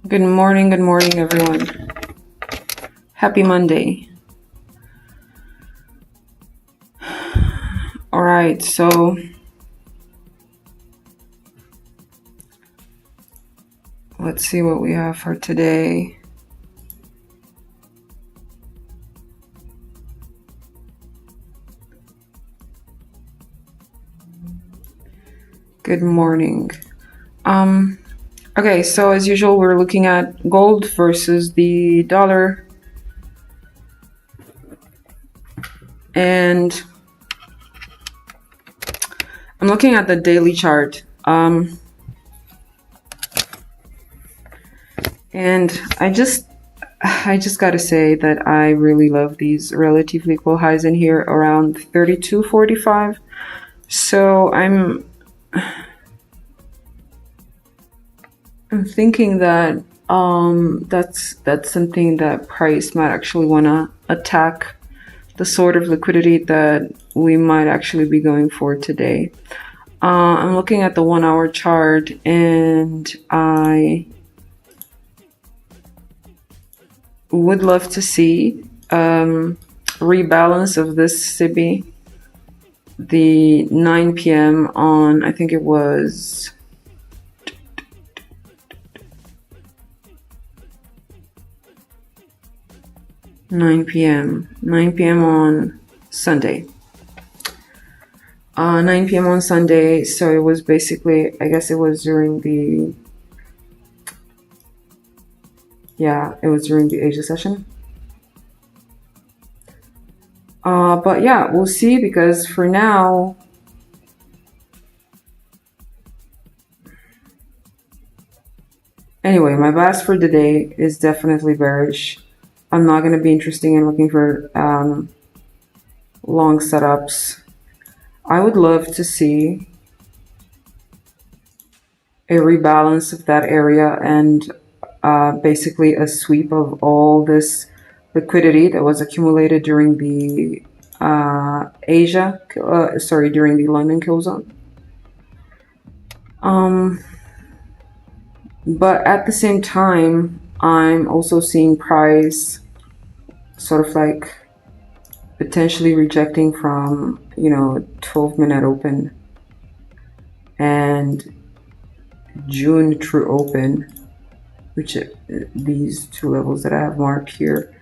Good morning, everyone. Happy Monday. All right, so let's see what we have for today. Good morning. Okay, so as usual, we're looking at gold versus the dollar. And I'm looking at the daily chart. And I just gotta say that I really love these relatively equal highs in here around 32.45. So I'm thinking that that's something that price might actually want to attack, the sort of liquidity that we might actually be going for today. I'm looking at the 1 hour chart, and I would love to see rebalance of this SIBI. The 9 p.m. on, I think it was 9 p.m. on Sunday. 9 p.m. on Sunday, so it was basically, I guess it was during the, it was during the Asia session. But yeah, we'll see, because for now, anyway, my bias for today is definitely bearish. I'm not going to be interested in looking for long setups. I would love to see a rebalance of that area and basically a sweep of all this liquidity that was accumulated during the during the London kill zone. But at the same time, I'm also seeing price sort of like potentially rejecting from 12-minute open and June true open, which these two levels that I have marked here,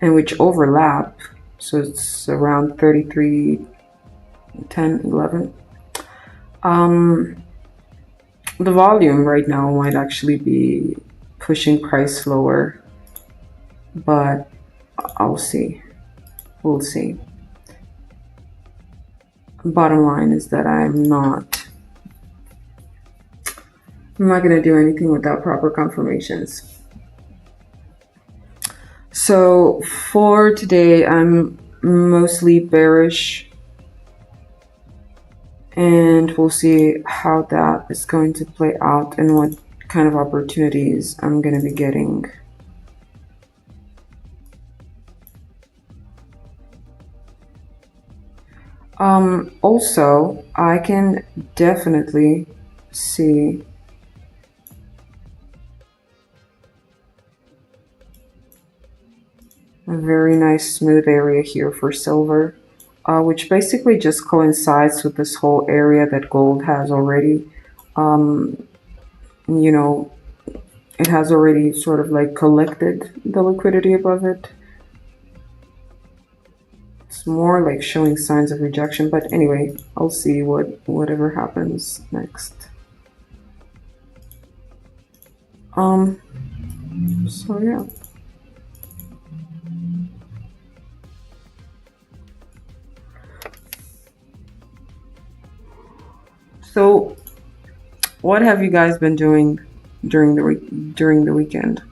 and which overlap. So it's around 33.10.11. The volume right now might actually be pushing price lower, but I'll see. We'll see. Bottom line is that I'm not going to do anything without proper confirmations. So for today, I'm mostly bearish, and we'll see how that is going to play out and what kind of opportunities I'm going to be getting. Also, I can definitely see a very nice smooth area here for silver, which basically just coincides with this whole area that gold has already. It has already sort of like collected the liquidity above it. It's more like showing signs of rejection, but anyway, I'll see whatever happens next. So yeah. So what have you guys been doing during the weekend?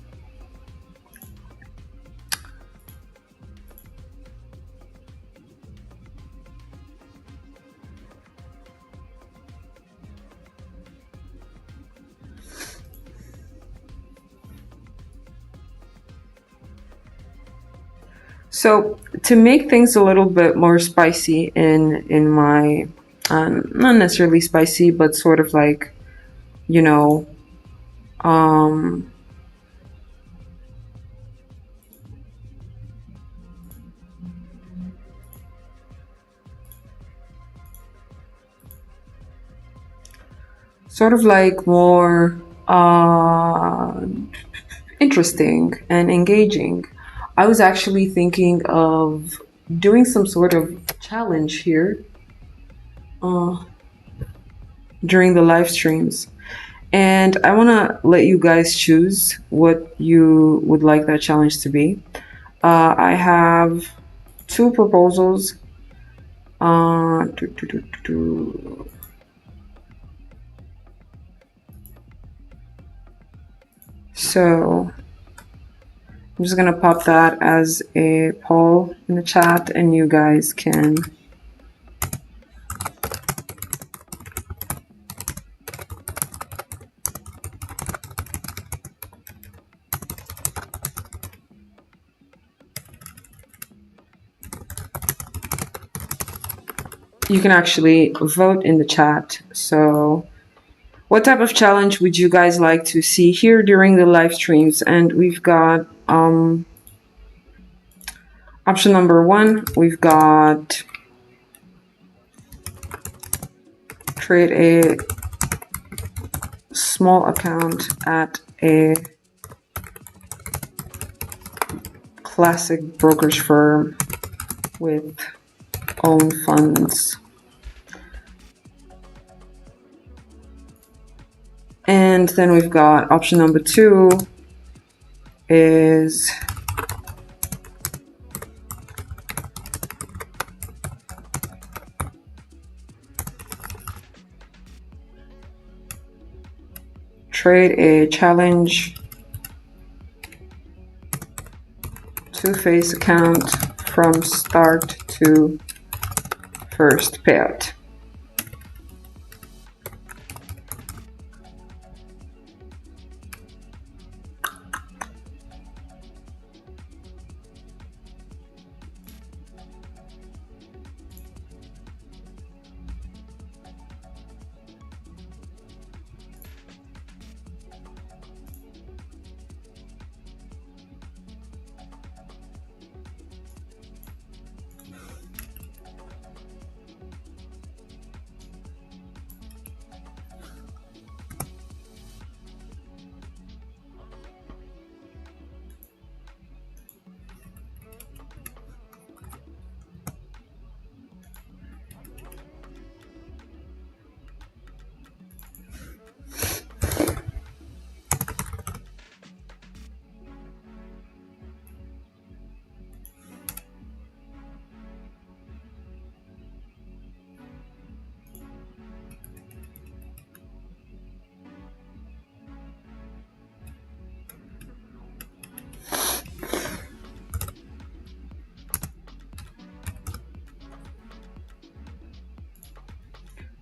So to make things a little bit more spicy in my not necessarily spicy, but sort of like sort of like more interesting and engaging, I was actually thinking of doing some sort of challenge here during the live streams. And I want to let you guys choose what you would like that challenge to be. I have two proposals. So I'm just gonna pop that as a poll in the chat, and you guys can actually vote in the chat. So what type of challenge would you guys like to see here during the live streams? And we've got option number 1, we've got create a small account at a classic brokerage firm with own funds. And then we've got option number 2 is trade a challenge two-phase account from start to first payout.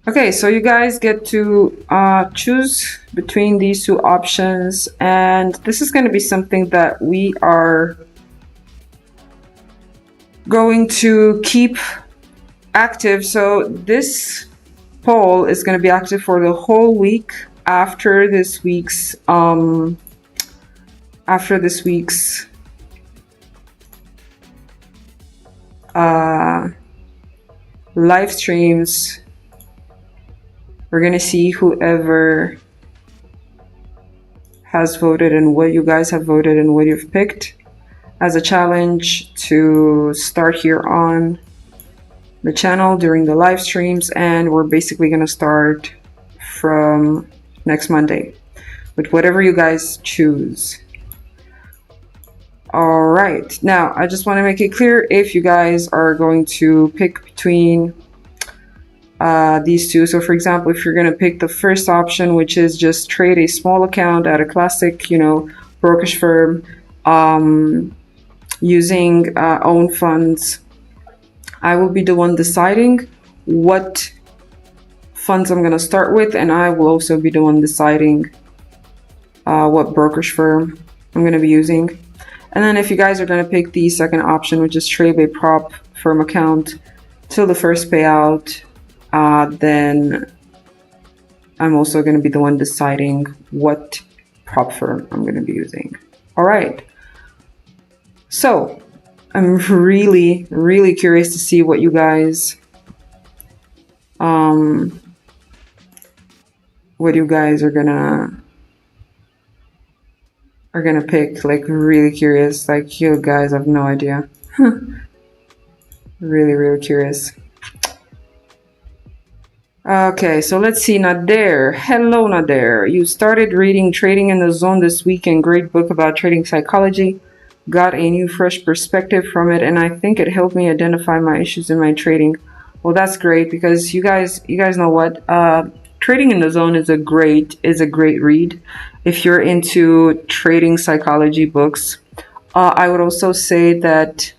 Okay, so you guys get to choose between these two options, and this is going to be something that we are going to keep active. So this poll is going to be active for the whole week after this week's live streams. We're going to see whoever has voted and what you guys have voted and what you've picked as a challenge to start here on the channel during the live streams. And we're basically going to start from next Monday with whatever you guys choose. All right. Now, I just want to make it clear, if you guys are going to pick between these two. So for example, if you're going to pick the first option, which is just trade a small account at a classic, brokerage firm using own funds, I will be the one deciding what funds I'm going to start with, and I will also be the one deciding what brokerage firm I'm going to be using. And then if you guys are going to pick the second option, which is trade a prop firm account till the first payout, then I'm also going to be the one deciding what prop firm I'm going to be using. All right. So I'm really, really curious to see what you guys what you guys are gonna pick. Like, really curious. Like, you guys have no idea. Really, really curious. Okay, so let's see. Nader. Hello, Nader. You started reading Trading in the Zone this weekend. Great book about trading psychology. Got a new, fresh perspective from it, and I think it helped me identify my issues in my trading. Well, that's great, because you guys know what? Trading in the Zone is a great read if you're into trading psychology books. I would also say that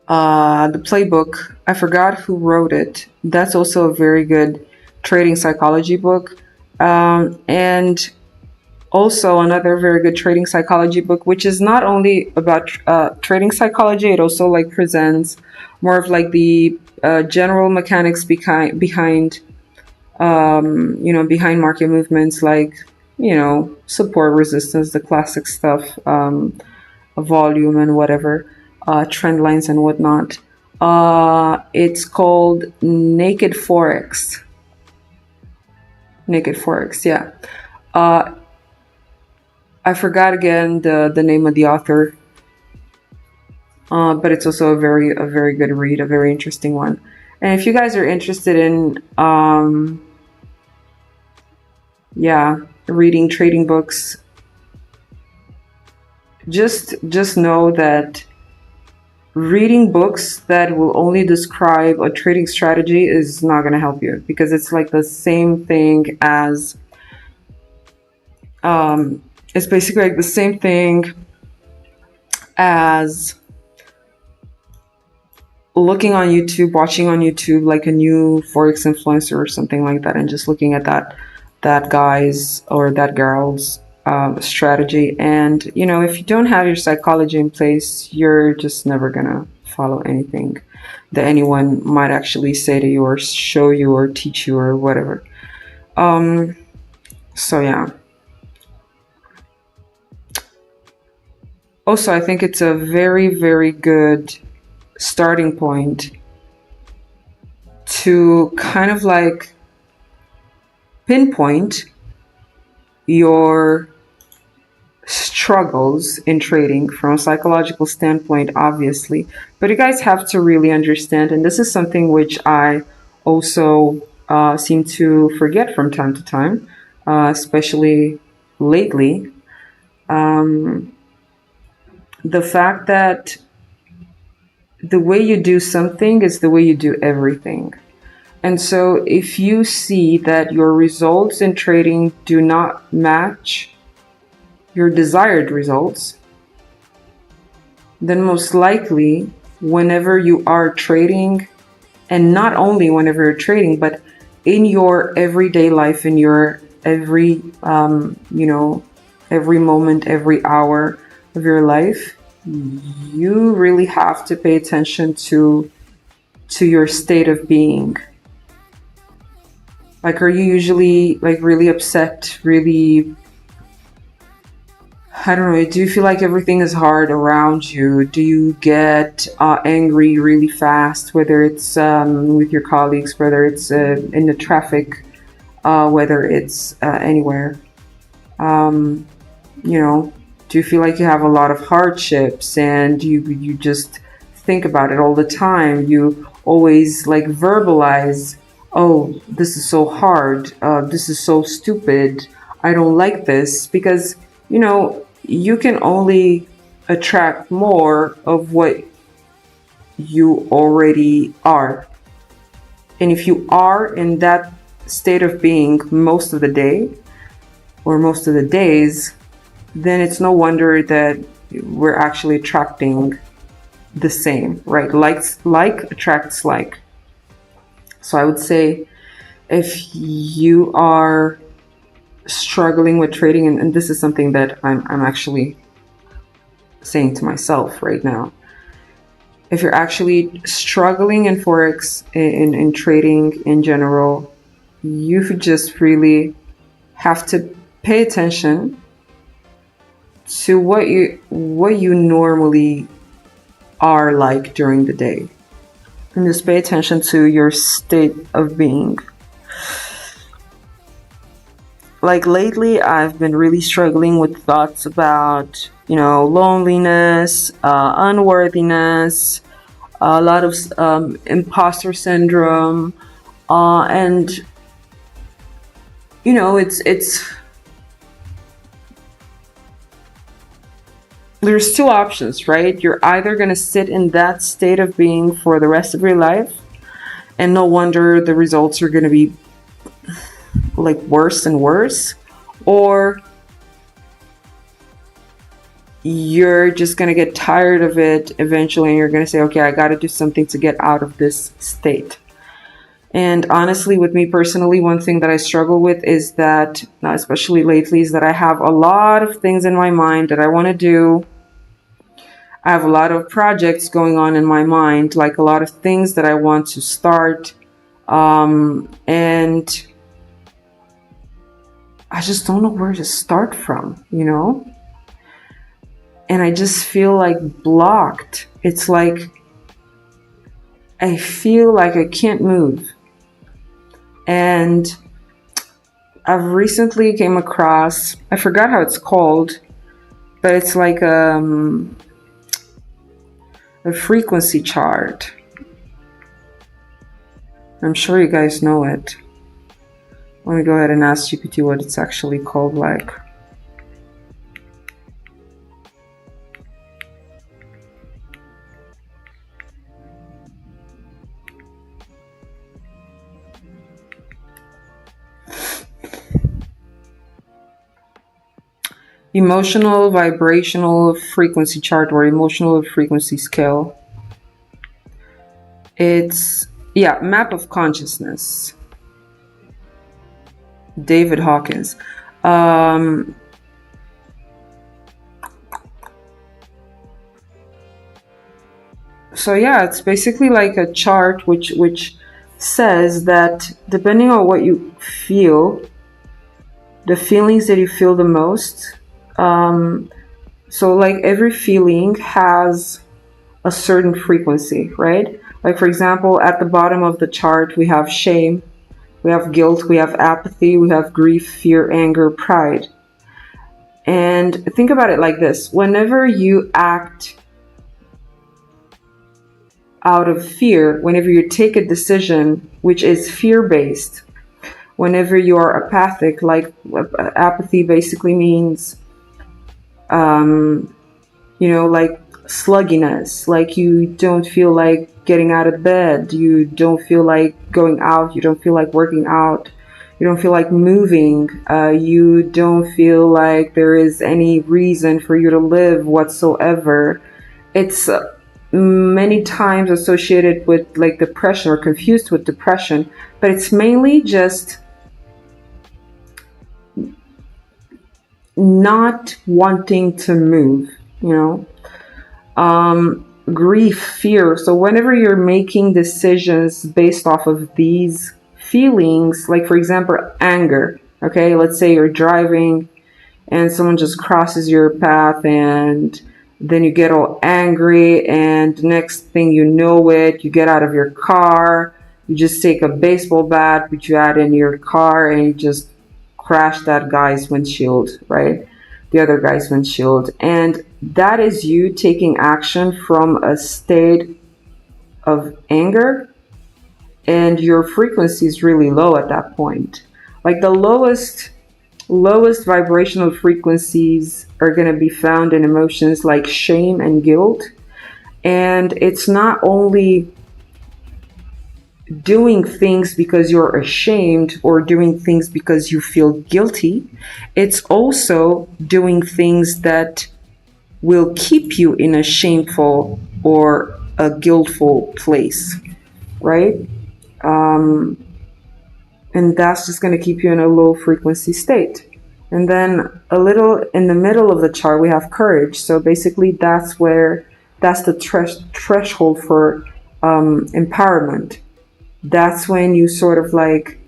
the playbook, I forgot who wrote it. That's also a very good trading psychology book. And also another very good trading psychology book, which is not only about trading psychology, it also like presents more of like the general mechanics behind behind market movements, like, support, resistance, the classic stuff, volume and whatever, trend lines and whatnot. It's called Naked Forex. Naked Forex, yeah. I forgot again the name of the author, but it's also a very good read, a very interesting one. And if you guys are interested in, reading trading books, just know that reading books that will only describe a trading strategy is not going to help you, because it's like the same thing as it's basically like the same thing as looking on YouTube, watching on YouTube like a new Forex influencer or something like that, and just looking at that guy's or that girl's strategy. And if you don't have your psychology in place, you're just never gonna follow anything that anyone might actually say to you or show you or teach you or whatever. So yeah. Also, I think it's a very good starting point to kind of like pinpoint your struggles in trading from a psychological standpoint, obviously. But you guys have to really understand, and this is something which I also seem to forget from time to time, especially lately. The fact that the way you do something is the way you do everything. And so if you see that your results in trading do not match your desired results, then most likely whenever you are trading, and not only whenever you're trading, but in your everyday life, in your every moment, every hour of your life, you really have to pay attention to your state of being. Like, are you usually like really upset, really, I don't know, do you feel like everything is hard around you? Do you get angry really fast, whether it's with your colleagues, whether it's in the traffic, whether it's anywhere? Do you feel like you have a lot of hardships and you just think about it all the time? You always like verbalize, oh, this is so hard, this is so stupid, I don't like this, because you can only attract more of what you already are. And if you are in that state of being most of the day or most of the days, then it's no wonder that we're actually attracting the same, right? Like attracts like. So I would say, if you are struggling with trading, and this is something that I'm actually saying to myself right now, if you're actually struggling in Forex, in trading in general, you just really have to pay attention to what you normally are like during the day, and just pay attention to your state of being. like lately I've been really struggling with thoughts about, you know, loneliness, unworthiness, a lot of imposter syndrome, and you know, it's there's two options, right? You're either going to sit in that state of being for the rest of your life, and no wonder the results are going to be like worse and worse, or you're just going to get tired of it eventually and you're going to say, okay, I got to do something to get out of this state. And honestly, with me personally, one thing that I struggle with is that, especially lately, is that I have a lot of things in my mind that I want to do. I have a lot of projects going on in my mind, like a lot of things that I want to start. And I just don't know where to start from, you know? And I just feel like blocked. It's like I feel like I can't move. And I've recently came across, I forgot how it's called, but it's like a frequency chart. I'm sure you guys know it. Let me go ahead and ask GPT what it's actually called like. Emotional vibrational frequency chart, or emotional frequency scale. It's, yeah, map of consciousness. David Hawkins. So yeah, it's basically like a chart which says that depending on what you feel, the feelings that you feel the most, so like every feeling has a certain frequency, right? Like for example, at the bottom of the chart, we have shame, we have guilt, we have apathy, we have grief, fear, anger, pride. And think about it like this. Whenever you act out of fear, whenever you take a decision which is fear-based, whenever you are apathic, like apathy basically means you know, like slugginess, like you don't feel like getting out of bed, you don't feel like going out, you don't feel like working out, you don't feel like moving, you don't feel like there is any reason for you to live whatsoever. It's many times associated with like depression or confused with depression, but it's mainly just not wanting to move, you know. Grief, fear. So whenever you're making decisions based off of these feelings, like for example, anger, okay, let's say you're driving and someone just crosses your path and then you get all angry, and next thing you know it, you get out of your car, you just take a baseball bat which you had in your car and you just crash that guy's windshield, right? The other guy's windshield. And that is you taking action from a state of anger, and your frequency is really low at that point. Like the lowest vibrational frequencies are going to be found in emotions like shame and guilt. And it's not only doing things because you're ashamed or doing things because you feel guilty, it's also doing things that will keep you in a shameful or a guiltful place, right? And that's just going to keep you in a low frequency state. And then a little in the middle of the chart, we have courage. So basically that's the threshold for empowerment. That's when you sort of like,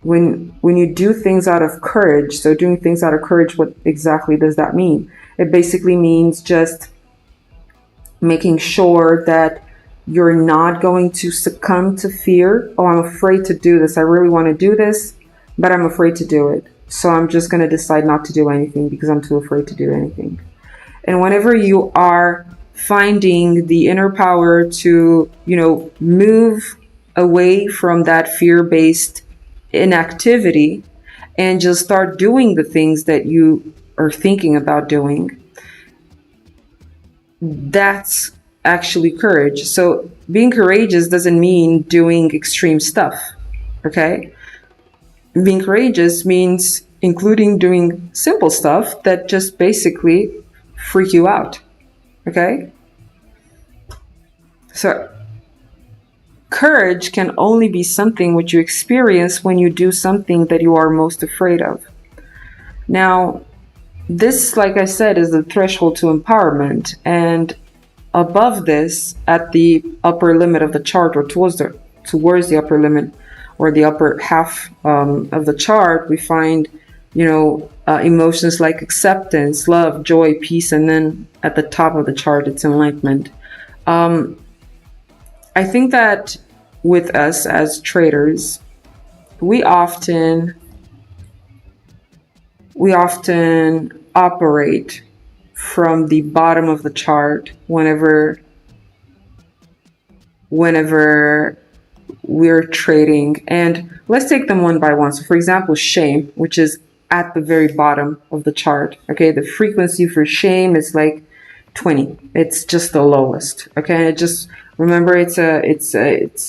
when you do things out of courage. So doing things out of courage, what exactly does that mean? It basically means just making sure that you're not going to succumb to fear. Oh, I'm afraid to do this. I really want to do this, but I'm afraid to do it. So I'm just going to decide not to do anything because I'm too afraid to do anything. And whenever you are finding the inner power to, move away from that fear-based inactivity and just start doing the things that you are thinking about doing, that's actually courage. So being courageous doesn't mean doing extreme stuff, okay? Being courageous means including doing simple stuff that just basically freak you out, okay? So courage can only be something which you experience when you do something that you are most afraid of. Now, this, like I said, is the threshold to empowerment, and above this, at the upper limit of the chart, or towards the upper limit, or the upper half of the chart, we find, emotions like acceptance, love, joy, peace, and then at the top of the chart, it's enlightenment. I think that with us as traders, we often operate from the bottom of the chart whenever we're trading. And let's take them one by one. So for example, shame, which is at the very bottom of the chart. Okay, the frequency for shame is like 20. It's just the lowest. Okay, just remember, it's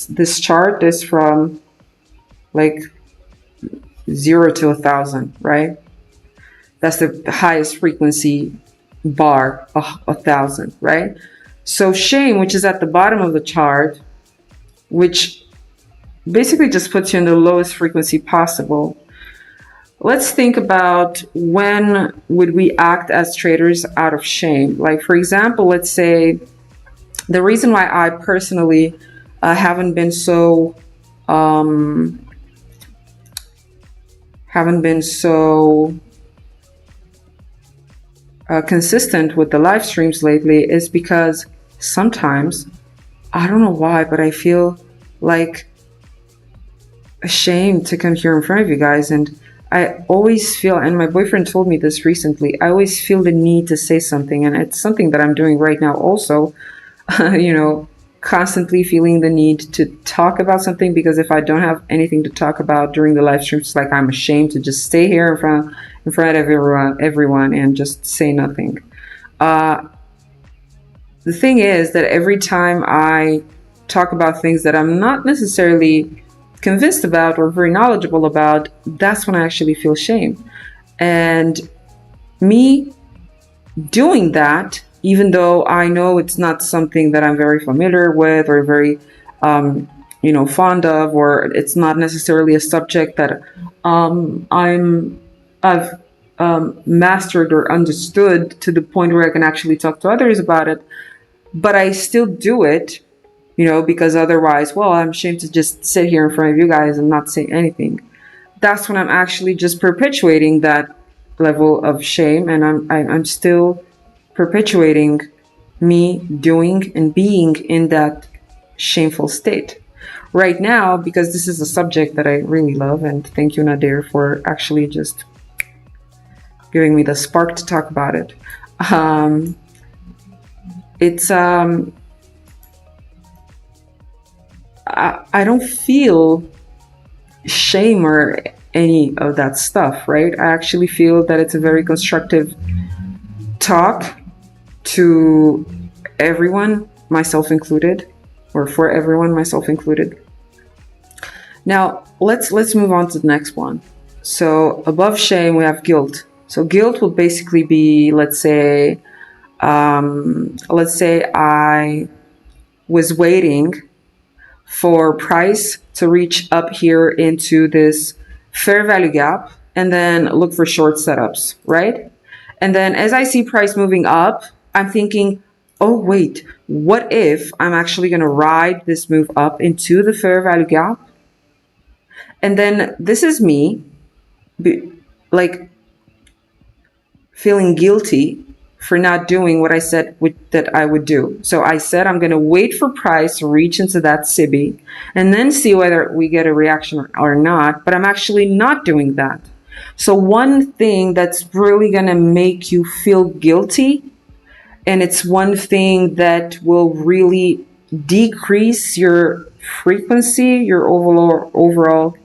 this chart is from like 0 to 1,000, right? That's the highest frequency bar, 1,000, right? So shame, which is at the bottom of the chart, which basically just puts you in the lowest frequency possible. Let's think about when would we act as traders out of shame. Like, for example, let's say the reason why I personally haven't been so consistent with the live streams lately is because sometimes, I don't know why, but I feel like ashamed to come here in front of you guys. And I always feel, and my boyfriend told me this recently, I always feel the need to say something. And it's something that I'm doing right now also, constantly feeling the need to talk about something, because if I don't have anything to talk about during the live stream, it's like I'm ashamed to just stay here in front of everyone and just say nothing. The thing is that every time I talk about things that I'm not necessarily convinced about or very knowledgeable about, that's when I actually feel shame. And me doing that, even though I know it's not something that I'm very familiar with or very fond of, or it's not necessarily a subject that I've mastered or understood to the point where I can actually talk to others about it, but I still do it, because otherwise, well, I'm ashamed to just sit here in front of you guys and not say anything. That's when I'm actually just perpetuating that level of shame, and I'm still perpetuating me doing and being in that shameful state. Right now, because this is a subject that I really love, and thank you, Nadir, for actually just giving me the spark to talk about it. I don't feel shame or any of that stuff, right? I actually feel that it's a very constructive talk to everyone, myself included, or for everyone, myself included. Now, let's move on to the next one. So above shame, we have guilt. So guilt will basically be, let's say I was waiting for price to reach up here into this fair value gap and then look for short setups, right? And then as I see price moving up, I'm thinking, oh, wait, what if I'm actually going to ride this move up into the fair value gap? And then this is me, like, feeling guilty for not doing what I said that I would do. So I said I'm going to wait for price to reach into that SIBI and then see whether we get a reaction or not. But I'm actually not doing that. So one thing that's really going to make you feel guilty, and it's one thing that will really decrease your frequency, your overall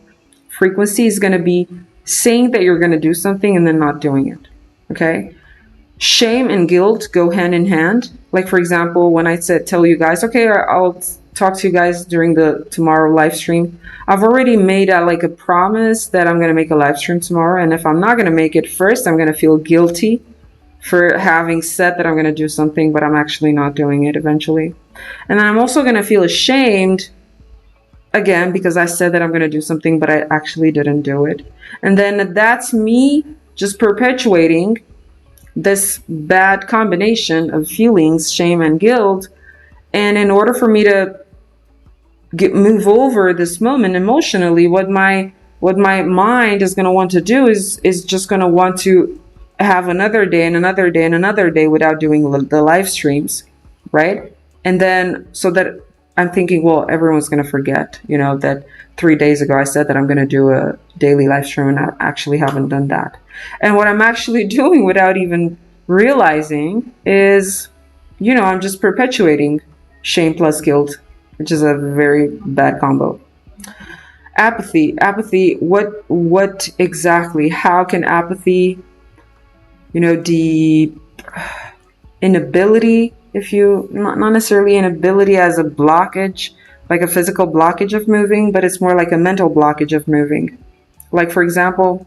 frequency, is going to be saying that you're going to do something and then not doing it. Okay? Shame and guilt go hand in hand. Like, for example, when I tell you guys, okay, I'll talk to you guys during the tomorrow live stream, I've already made a promise that I'm going to make a live stream tomorrow. And if I'm not going to make it first, I'm going to feel guilty for having said that I'm going to do something, but I'm actually not doing it eventually. And then I'm also going to feel ashamed again because I said that I'm going to do something, but I actually didn't do it. And then that's me just perpetuating this bad combination of feelings, shame and guilt. And in order for me to move over this moment emotionally, what my mind is going to want to do is just going to want to have another day and another day and another day without doing the live streams, right? And then so that I'm thinking, well, everyone's going to forget, that 3 days ago I said that I'm going to do a daily live stream and I actually haven't done that. And what I'm actually doing without even realizing is, I'm just perpetuating shame plus guilt, which is a very bad combo. Apathy, what exactly, how can apathy, the inability, not necessarily inability as a blockage, like a physical blockage of moving, but it's more like a mental blockage of moving. Like, for example,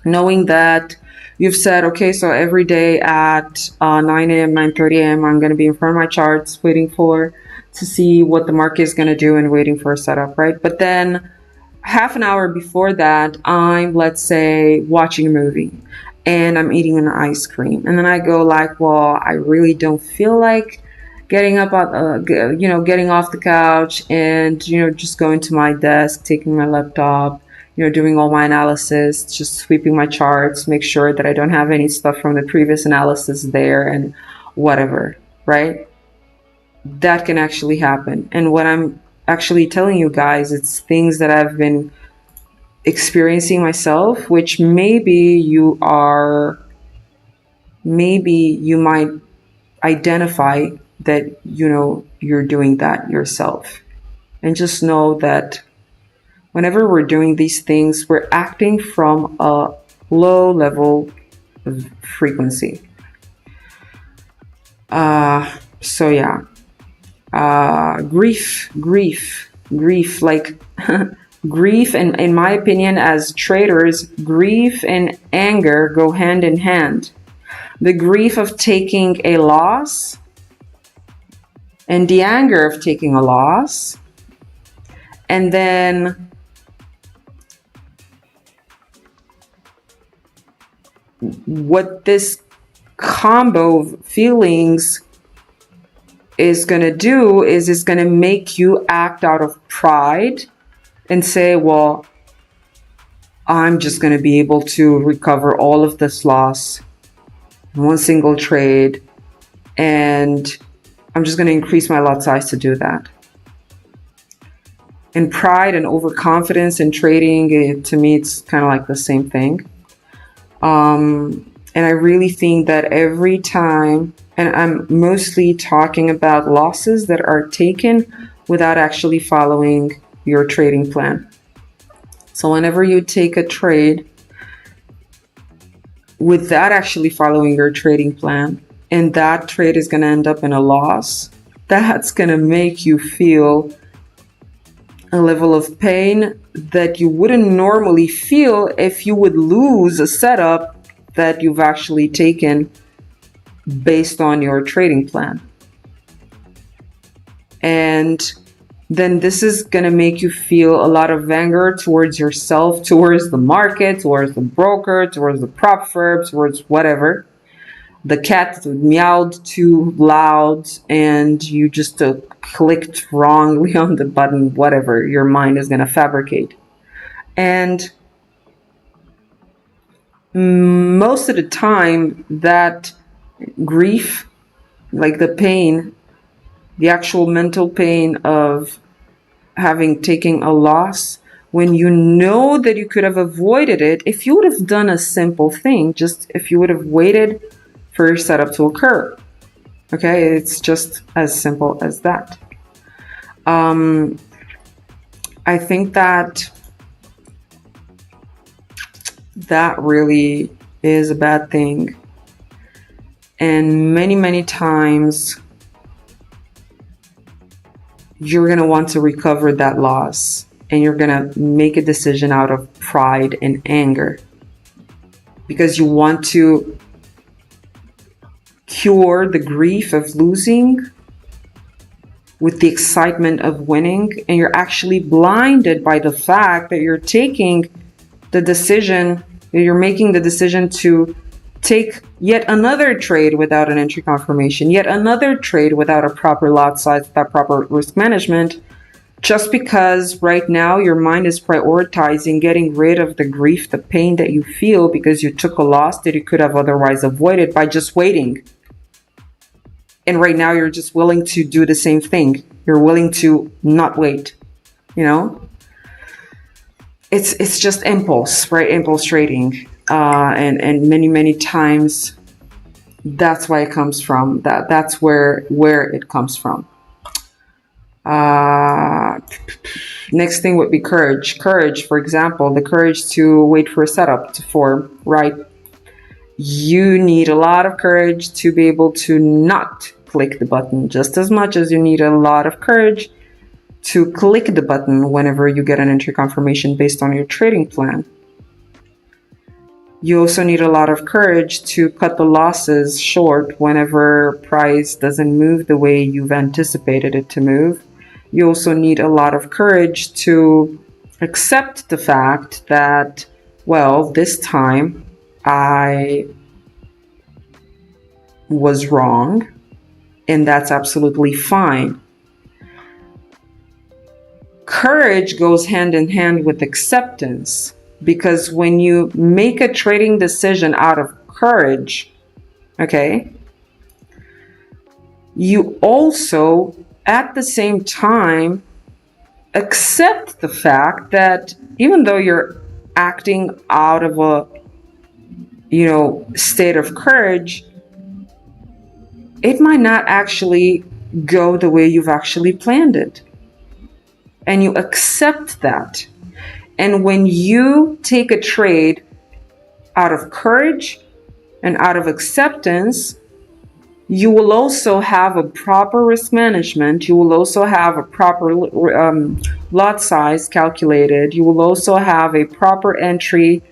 knowing that you've said, okay, so every day at 9 a.m., 9:30 a.m., I'm going to be in front of my charts waiting to see what the market is going to do and waiting for a setup, right? But then half an hour before that, I'm, let's say, watching a movie and I'm eating an ice cream. And then I go like, well, I really don't feel like getting up, getting off the couch and, just going to my desk, taking my laptop, doing all my analysis, just sweeping my charts, make sure that I don't have any stuff from the previous analysis there and whatever, right? That can actually happen. And what I'm actually telling you guys, it's things that I've been experiencing myself, which maybe you might identify that, you're doing that yourself. And just know that whenever we're doing these things, we're acting from a low level of frequency. So yeah. Grief, like grief, and in my opinion, as traders, grief and anger go hand in hand. The grief of taking a loss and the anger of taking a loss, and then what this combo of feelings is going to do is it's going to make you act out of pride and say, well, I'm just going to be able to recover all of this loss in one single trade, and I'm just going to increase my lot size to do that. And pride and overconfidence in trading, to me, it's kind of like the same thing. And I really think that every time, and I'm mostly talking about losses that are taken without actually following your trading plan. So whenever you take a trade without actually following your trading plan, and that trade is going to end up in a loss, that's going to make you feel a level of pain that you wouldn't normally feel if you would lose a setup that you've actually taken based on your trading plan. And then this is going to make you feel a lot of anger towards yourself, towards the market, towards the broker, towards the prop firm, towards whatever. The cat meowed too loud and you just clicked wrongly on the button, whatever your mind is going to fabricate. And most of the time that grief, like the pain, the actual mental pain of having taken a loss, when you know that you could have avoided it if you would have done a simple thing, just if you would have waited for your setup to occur. Okay, it's just as simple as that. I think that really is a bad thing. And many times you're going to want to recover that loss, and you're going to make a decision out of pride and anger because you want to cure the grief of losing with the excitement of winning, and you're actually blinded by the fact that you're taking the decision, you're making the decision to take yet another trade without an entry confirmation, yet another trade without a proper lot size, without proper risk management, just because right now your mind is prioritizing getting rid of the grief, the pain that you feel because you took a loss that you could have otherwise avoided by just waiting. And right now you're just willing to do the same thing. You're willing to not wait, you know? It's just impulse, right? Impulse trading. And many times that's why it comes from. That's where it comes from. Next thing would be courage. Courage, for example, the courage to wait for a setup to form, right? You need a lot of courage to be able to not click the button, just as much as you need a lot of courage to click the button whenever you get an entry confirmation based on your trading plan. You also need a lot of courage to cut the losses short whenever price doesn't move the way you've anticipated it to move. You also need a lot of courage to accept the fact that, well, this time I was wrong, and that's absolutely fine. Courage goes hand in hand with acceptance, because when you make a trading decision out of courage, okay, you also at the same time accept the fact that even though you're acting out of a, you know, state of courage, it might not actually go the way you've actually planned it. And you accept that. And when you take a trade out of courage and out of acceptance, you will also have a proper risk management. You will also have a proper lot size calculated. You will also have a proper entry.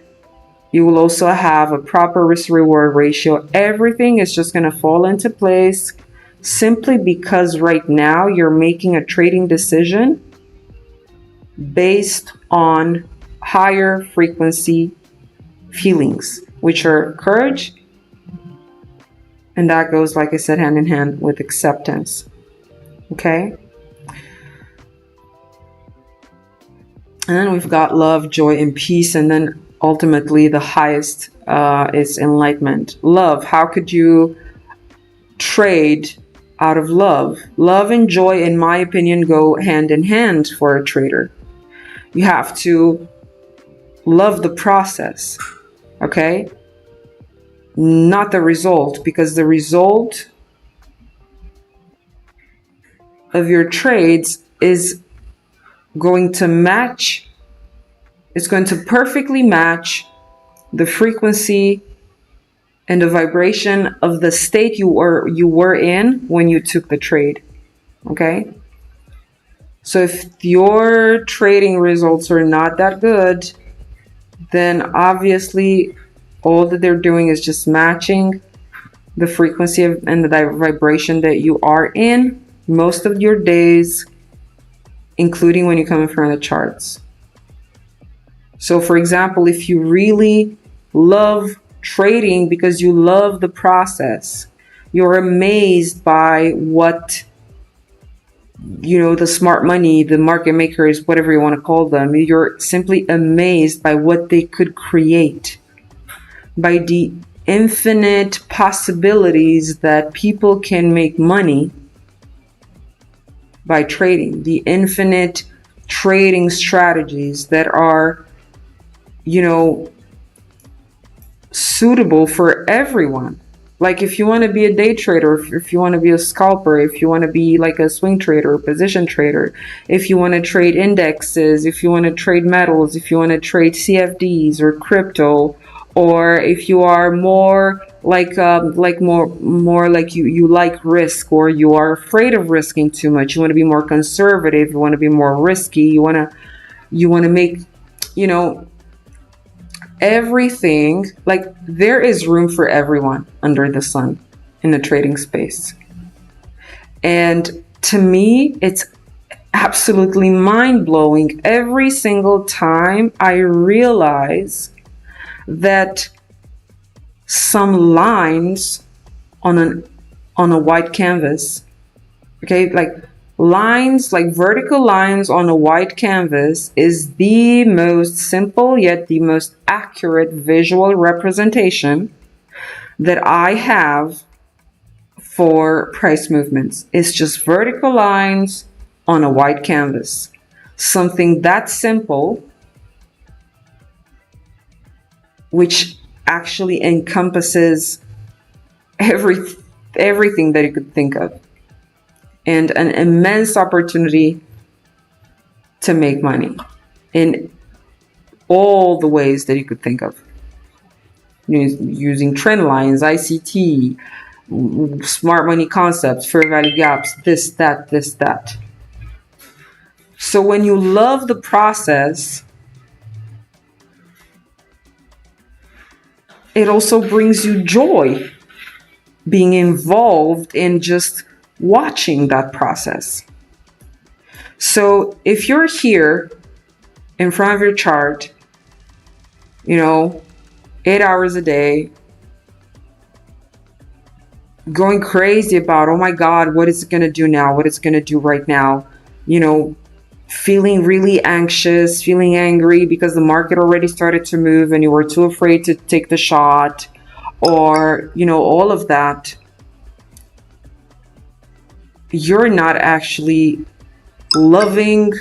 You will also have a proper risk reward ratio. Everything is just going to fall into place simply because right now you're making a trading decision based on higher frequency feelings, which are courage. And that goes, like I said, hand in hand with acceptance. Okay? And then we've got love, joy, and peace. And then ultimately the highest is enlightenment. Love. How could you trade out of love? Love and joy, in my opinion, go hand in hand for a trader. You have to love the process, okay? Not the result, because the result of your trades is going to match, it's going to perfectly match the frequency and the vibration of the state you were in when you took the trade, okay? So if your trading results are not that good, then obviously all that they're doing is just matching the frequency and the vibration that you are in most of your days, including when you come in front of the charts. So for example, if you really love trading because you love the process, you're amazed by what, you know, the smart money, the market makers, whatever you want to call them, you're simply amazed by what they could create, by the infinite possibilities that people can make money by trading, the infinite trading strategies that are, suitable for everyone. Like if you want to be a day trader, if you want to be a scalper, if you want to be like a swing trader, position trader, if you want to trade indexes, if you want to trade metals, if you want to trade CFDs or crypto, or if you are more like more like you like risk, or you are afraid of risking too much, you want to be more conservative, you want to be more risky, you want to make, everything. Like there is room for everyone under the sun in the trading space. And to me, it's absolutely mind-blowing every single time I realize that some lines on a white canvas, okay, like lines, like vertical lines on a white canvas, is the most simple yet the most accurate visual representation that I have for price movements. It's just vertical lines on a white canvas. Something that simple, which actually encompasses everything that you could think of, and an immense opportunity to make money in all the ways that you could think of, using trend lines, ICT, smart money concepts, fair value gaps, this, that. So when you love the process, it also brings you joy being involved in just watching that process. So if you're here in front of your chart, 8 hours a day, going crazy about, oh my God, what is it going to do now? What it's going to do right now? Feeling really anxious, feeling angry because the market already started to move and you were too afraid to take the shot, or, all of that. You're not actually loving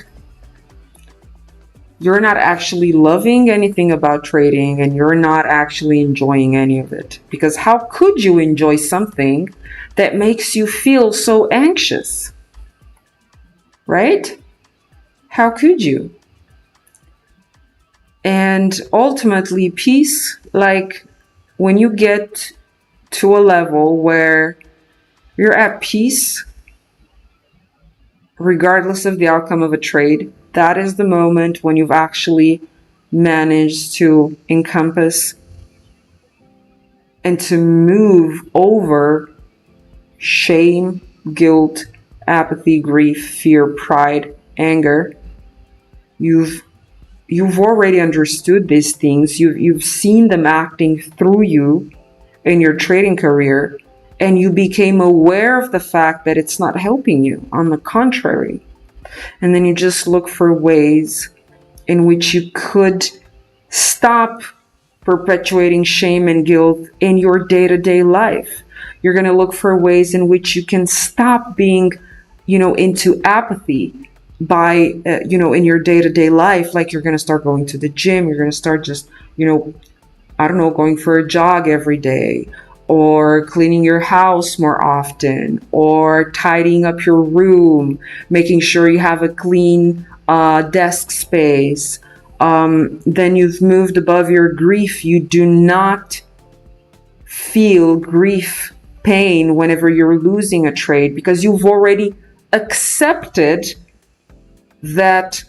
anything about trading, and you're not actually enjoying any of it. Because how could you enjoy something that makes you feel so anxious? Right? How could you? And ultimately, peace, like when you get to a level where you're at peace, regardless of the outcome of a trade, that is the moment when you've actually managed to encompass and to move over shame, guilt, apathy, grief, fear, pride, anger. You've already understood these things. You've seen them acting through you in your trading career, and you became aware of the fact that it's not helping you. On the contrary. And then you just look for ways in which you could stop perpetuating shame and guilt in your day-to-day life. You're going to look for ways in which you can stop being, into apathy by, in your day-to-day life. Like you're going to start going to the gym. You're going to start just, going for a jog every day, or cleaning your house more often, or tidying up your room, making sure you have a clean desk space. Then you've moved above your grief. You do not feel grief, pain whenever you're losing a trade, because you've already accepted that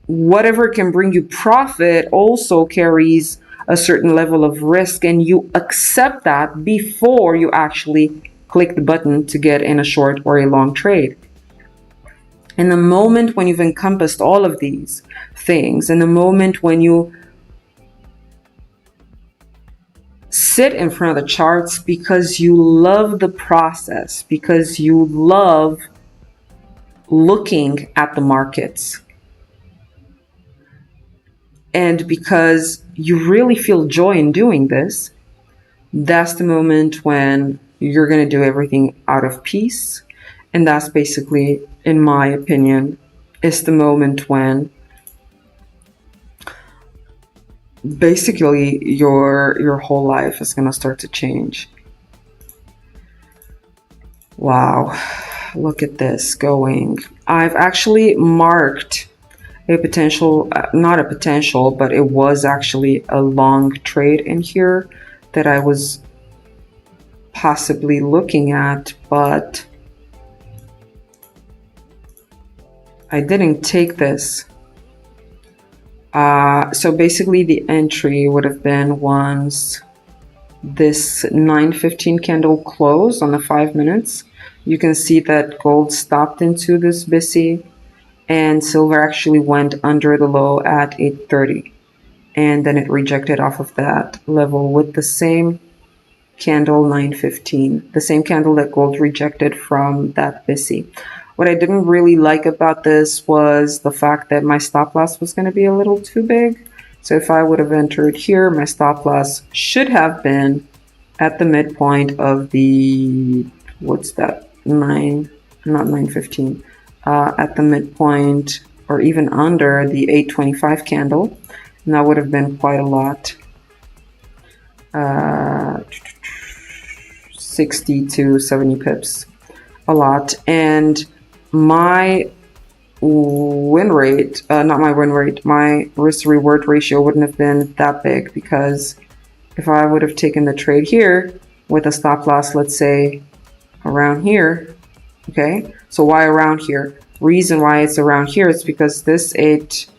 whatever can bring you profit also carries a certain level of risk, and you accept that before you actually click the button to get in a short or a long trade. In the moment when you've encompassed all of these things, in the moment when you sit in front of the charts because you love the process, because you love looking at the markets, and because you really feel joy in doing this, that's the moment when you're going to do everything out of peace. And that's basically, in my opinion, is the moment when basically your whole life is going to start to change. Wow, look at this going. I've actually marked a potential, not a potential, but it was actually a long trade in here that I was possibly looking at, but I didn't take this. So basically the entry would have been once this 9:15 candle closed on the 5 minutes. You can see that gold stopped into this BISI and silver actually went under the low at 8:30. And then it rejected off of that level with the same candle 9:15, the same candle that gold rejected from that BISI. What I didn't really like about this was the fact that my stop loss was going to be a little too big. So if I would have entered here, my stop loss should have been at the midpoint of the, what's that, not 9:15, at the midpoint or even under the 8:25 candle. And that would have been quite a lot. 60 to 70 pips, a lot. And my win rate, not my win rate, my risk to reward ratio wouldn't have been that big, because if I would have taken the trade here with a stop loss, let's say around here, okay, so why around here? Reason why it's around here is because this I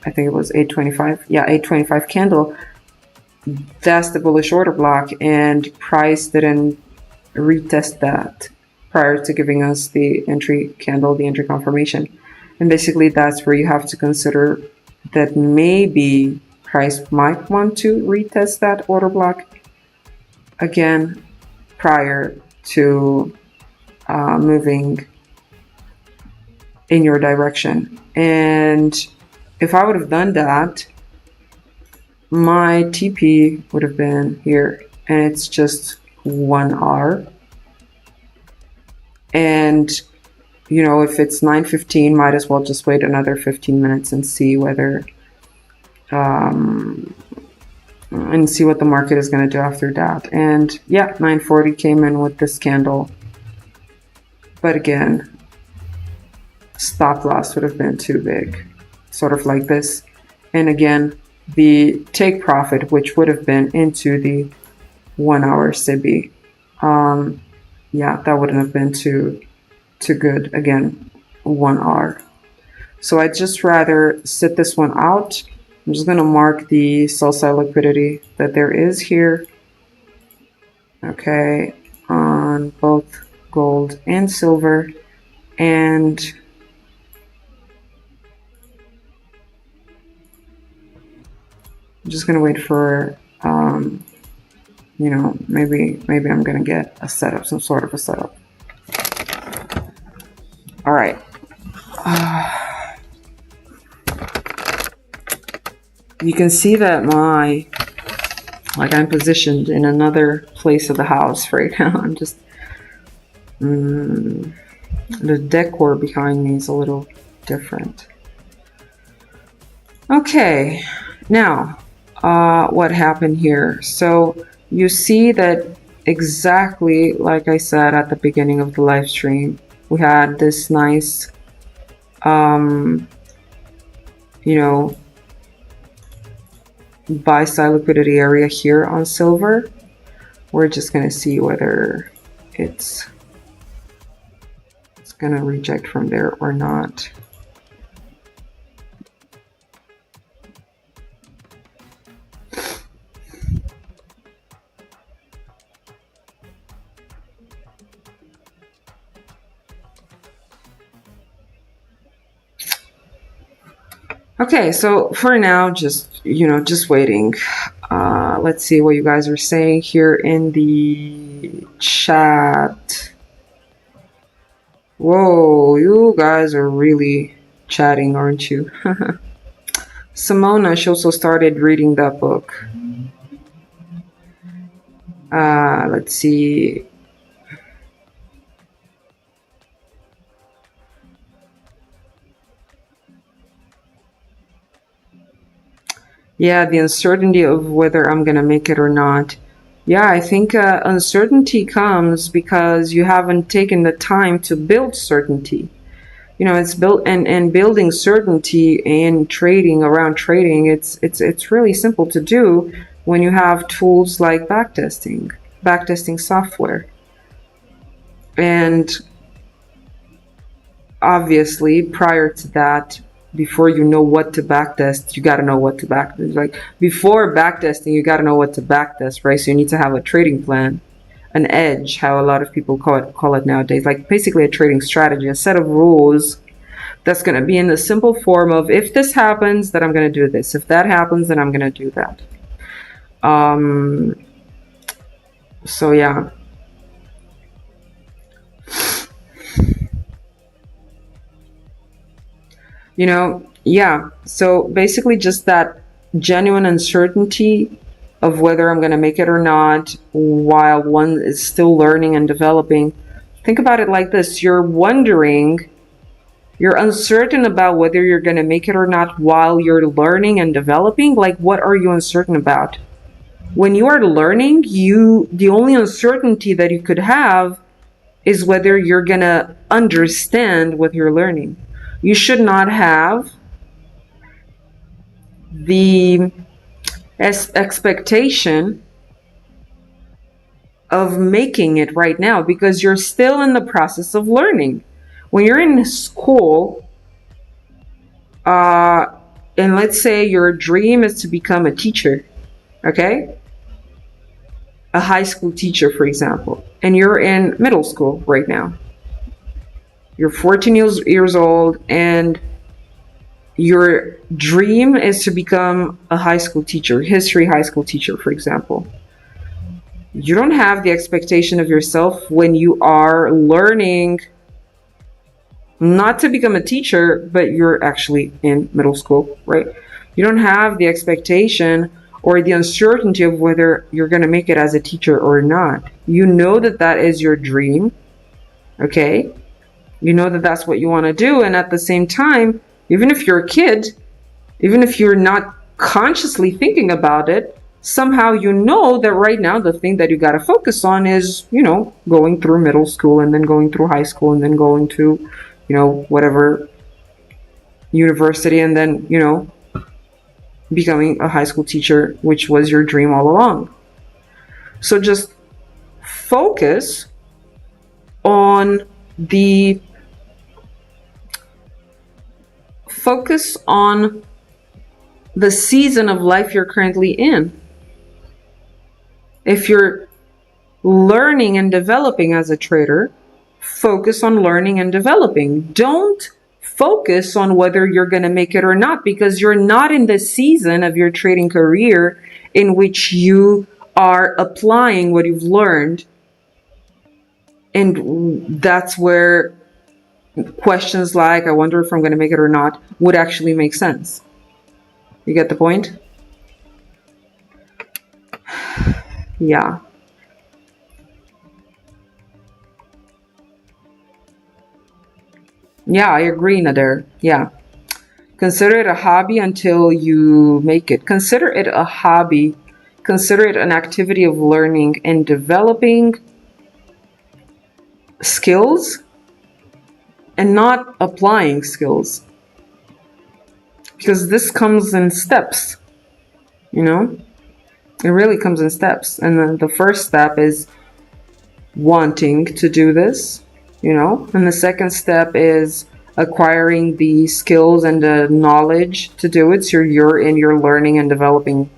think it was 8:25, yeah, 8:25 candle, that's the bullish order block, and price didn't retest that prior to giving us the entry candle, the entry confirmation. And basically that's where you have to consider that maybe price might want to retest that order block again prior to moving in your direction. And if I would have done that, my TP would have been here, and it's just 1 hour. And you know, if it's 9:15, might as well just wait another 15 minutes and see whether and see what the market is going to do after that. And yeah, 9:40 came in with this candle, but again, stop loss would have been too big, sort of like this. And again, the take profit, which would have been into the 1 hour SIBI, yeah, that wouldn't have been too good. Again, 1 hour. So I'd just rather sit this one out. I'm just going to mark the sell side liquidity that there is here, okay, on both gold and silver. And I'm just going to wait for you know, maybe I'm going to get a setup, some sort of a setup. All right. You can see that I'm positioned in another place of the house right now. I'm just, the decor behind me is a little different. Okay, now, what happened here? So you see that exactly like I said at the beginning of the live stream, we had this nice, you know, buy side liquidity area here on silver. We're just going to see whether it's going to reject from there or not. Okay, so for now, just, you know, just waiting. Let's see what you guys are saying here in the chat. Whoa, you guys are really chatting, aren't you? Simona, she also started reading that book. Let's see. Yeah, the uncertainty of whether I'm going to make it or not. Yeah, I think uncertainty comes because you haven't taken the time to build certainty. You know, it's built and building certainty in trading, around trading, it's really simple to do when you have tools like backtesting software. And obviously, prior to that, before you know what to backtest, you got to know what to backtest. Like before backtesting, you got to know what to backtest, right? So you need to have a trading plan, an edge, how a lot of people call it nowadays. Like basically a trading strategy, a set of rules that's going to be in the simple form of, if this happens, then I'm going to do this. If that happens, then I'm going to do that. So yeah. You know, yeah. So basically just that genuine uncertainty of whether I'm going to make it or not while one is still learning and developing. Think about it like this. You're uncertain about whether you're going to make it or not while you're learning and developing. Like, what are you uncertain about? When you are learning, the only uncertainty that you could have is whether you're going to understand what you're learning. You should not have the expectation of making it right now because you're still in the process of learning. When you're in school, and let's say your dream is to become a teacher, okay? A high school teacher, for example, and you're in middle school right now. You're 14 years old, and your dream is to become a high school teacher, history high school teacher, for example. You don't have the expectation of yourself when you are learning not to become a teacher, but you're actually in middle school, right? You don't have the expectation or the uncertainty of whether you're going to make it as a teacher or not. You know that that is your dream, okay? You know that that's what you want to do. And at the same time, even if you're a kid, even if you're not consciously thinking about it, somehow you know that right now the thing that you got to focus on is, you know, going through middle school and then going through high school and then going to, you know, whatever university and then, you know, becoming a high school teacher, which was your dream all along. So just focus on the season of life you're currently in. If you're learning and developing as a trader, focus on learning and developing. Don't focus on whether you're going to make it or not, because you're not in the season of your trading career in which you are applying what you've learned. And that's where questions like, I wonder if I'm going to make it or not, would actually make sense. You get the point? Yeah. Yeah, I agree, Nader. Yeah. Consider it a hobby until you make it. Consider it a hobby. Consider it an activity of learning and developing skills and not applying skills. Because this comes in steps, you know? It really comes in steps. And then the first step is wanting to do this, you know? And the second step is acquiring the skills and the knowledge to do it. So you're in your learning and developing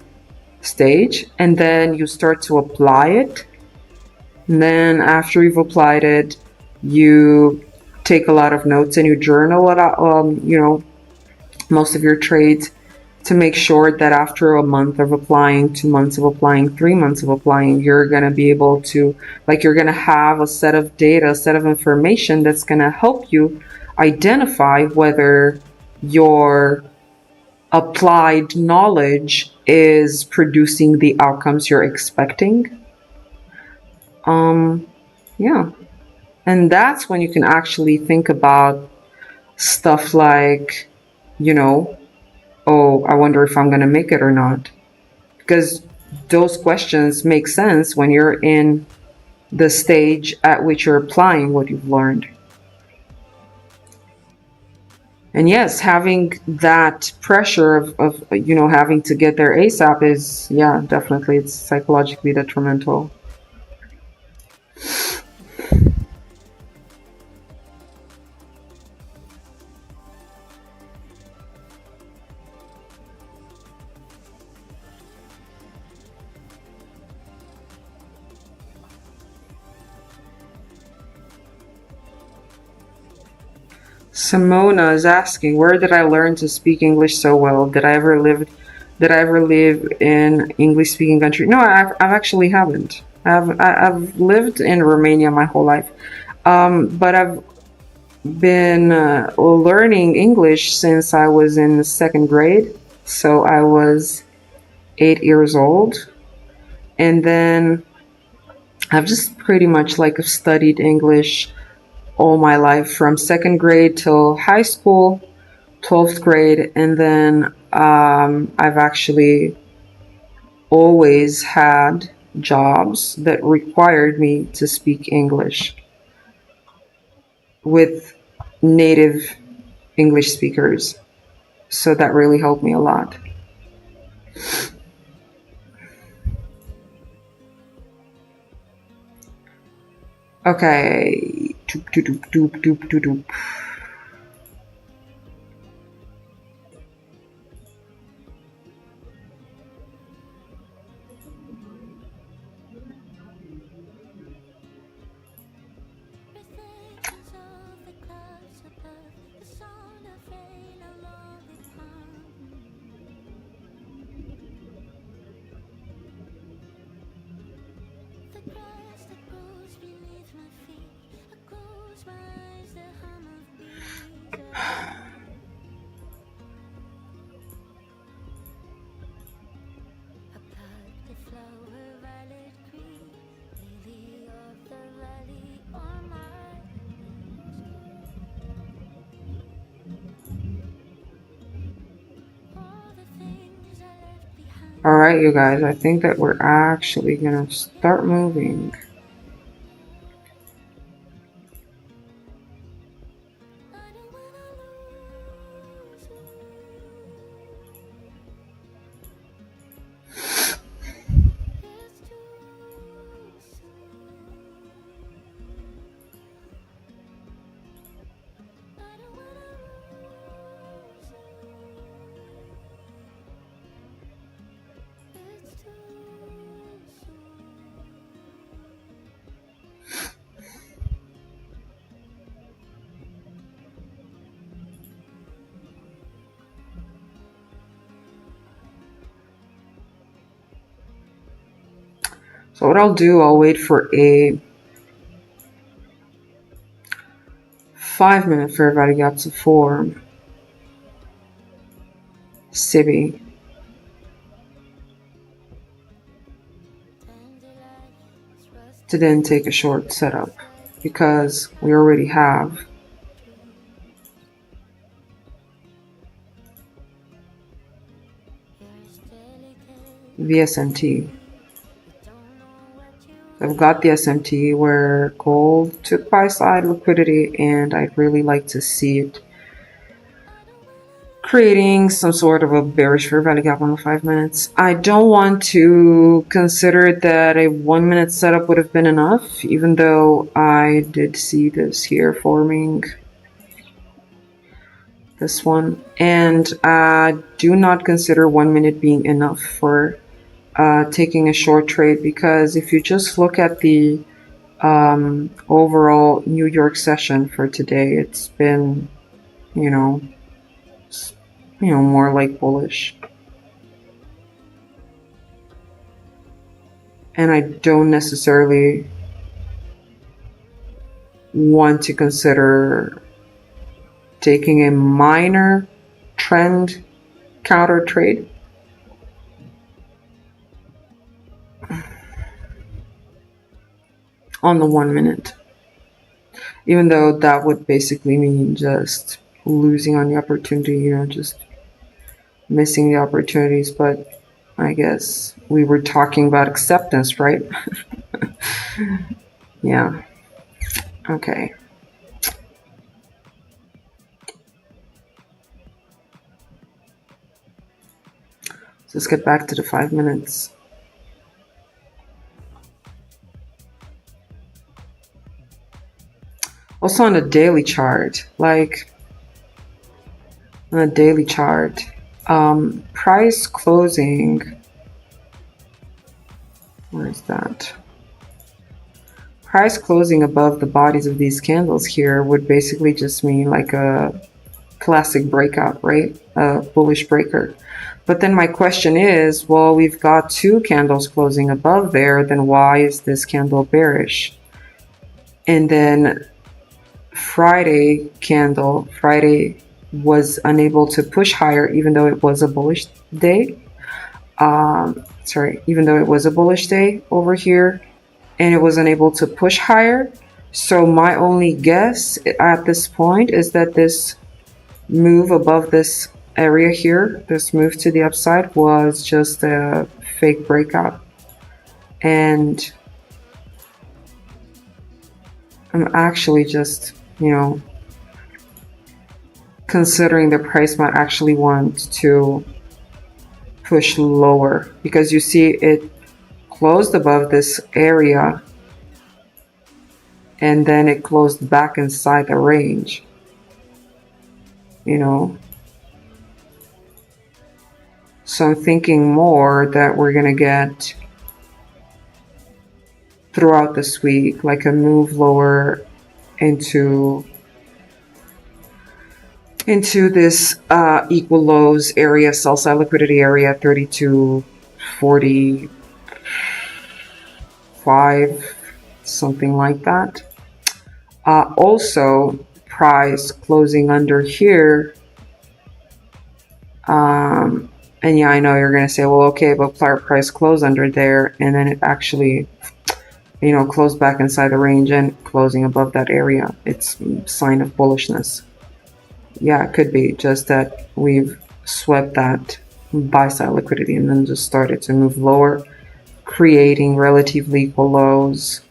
stage. And then you start to apply it. And then after you've applied it, you take a lot of notes and you journal it out, you know, most of your trades, to make sure that after a month of applying, 2 months of applying, 3 months of applying, you're going to be able to, like, you're going to have a set of data, a set of information that's going to help you identify whether your applied knowledge is producing the outcomes you're expecting. Yeah. And that's when you can actually think about stuff like, you know, oh, I wonder if I'm going to make it or not. Because those questions make sense when you're in the stage at which you're applying what you've learned. And yes, having that pressure of having to get there ASAP is, yeah, definitely, it's psychologically detrimental. Simona is asking, where did I learn to speak English so well? Did I ever live in English speaking country? No, I've actually haven't. I've lived in Romania my whole life. But I've been learning English since I was in the second grade. So I was 8 years old. And then I've just pretty much like studied English all my life from second grade till high school, 12th grade. And then I've actually always had jobs that required me to speak English with native English speakers. So that really helped me a lot. Okay. Doop, doop, doop, doop, doop, doop. All right, you guys, I think that we're actually gonna start moving. So what I'll do, I'll wait for a 5-minute fair value gap to form. SIBI. To then take a short setup because we already have the SMT. I've got the SMT where gold took buy side liquidity, and I'd really like to see it creating some sort of a bearish fair value gap on the 5 minutes. I don't want to consider that a 1 minute setup would have been enough, even though I did see this here forming this one. And I do not consider 1 minute being enough for taking a short trade, because if you just look at the overall New York session for today, it's been, more like bullish. And I don't necessarily want to consider taking a minor trend counter trade. on the 1 minute. Even though that would basically mean just losing on the opportunity, you know, just missing the opportunities. But I guess we were talking about acceptance, right? Yeah. Okay. So let's get back to the 5 minutes. Also on a daily chart, like on a daily chart, price closing, where is that? Price closing above the bodies of these candles here would basically just mean like a classic breakout, right? A bullish breaker. But then my question is, well, we've got 2 candles closing above there, then why is this candle bearish? And then Friday was unable to push higher even though it was a bullish day. Even though it was a bullish day over here, and it was unable to push higher. So my only guess at this point is that this move above this area here, this move to the upside, was just a fake breakout. And I'm actually just, you know, considering the price might actually want to push lower, because you see it closed above this area and then it closed back inside the range, you know. So I'm thinking more that we're gonna get throughout this week like a move lower into this equal lows area, sell side liquidity area, 32.45, something like that. Also, price closing under here. And yeah, I know you're going to say, well, okay, but price closed under there, and then it actually, you know, closed back inside the range and closing above that area. It's a sign of bullishness. Yeah, it could be just that we've swept that buy side liquidity and then just started to move lower, creating relatively equal lows.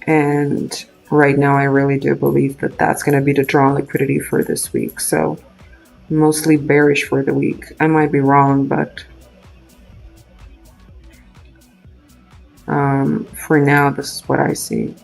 And right now, I really do believe that that's going to be the drawn liquidity for this week. So mostly bearish for the week. I might be wrong, but for now, this is what I see.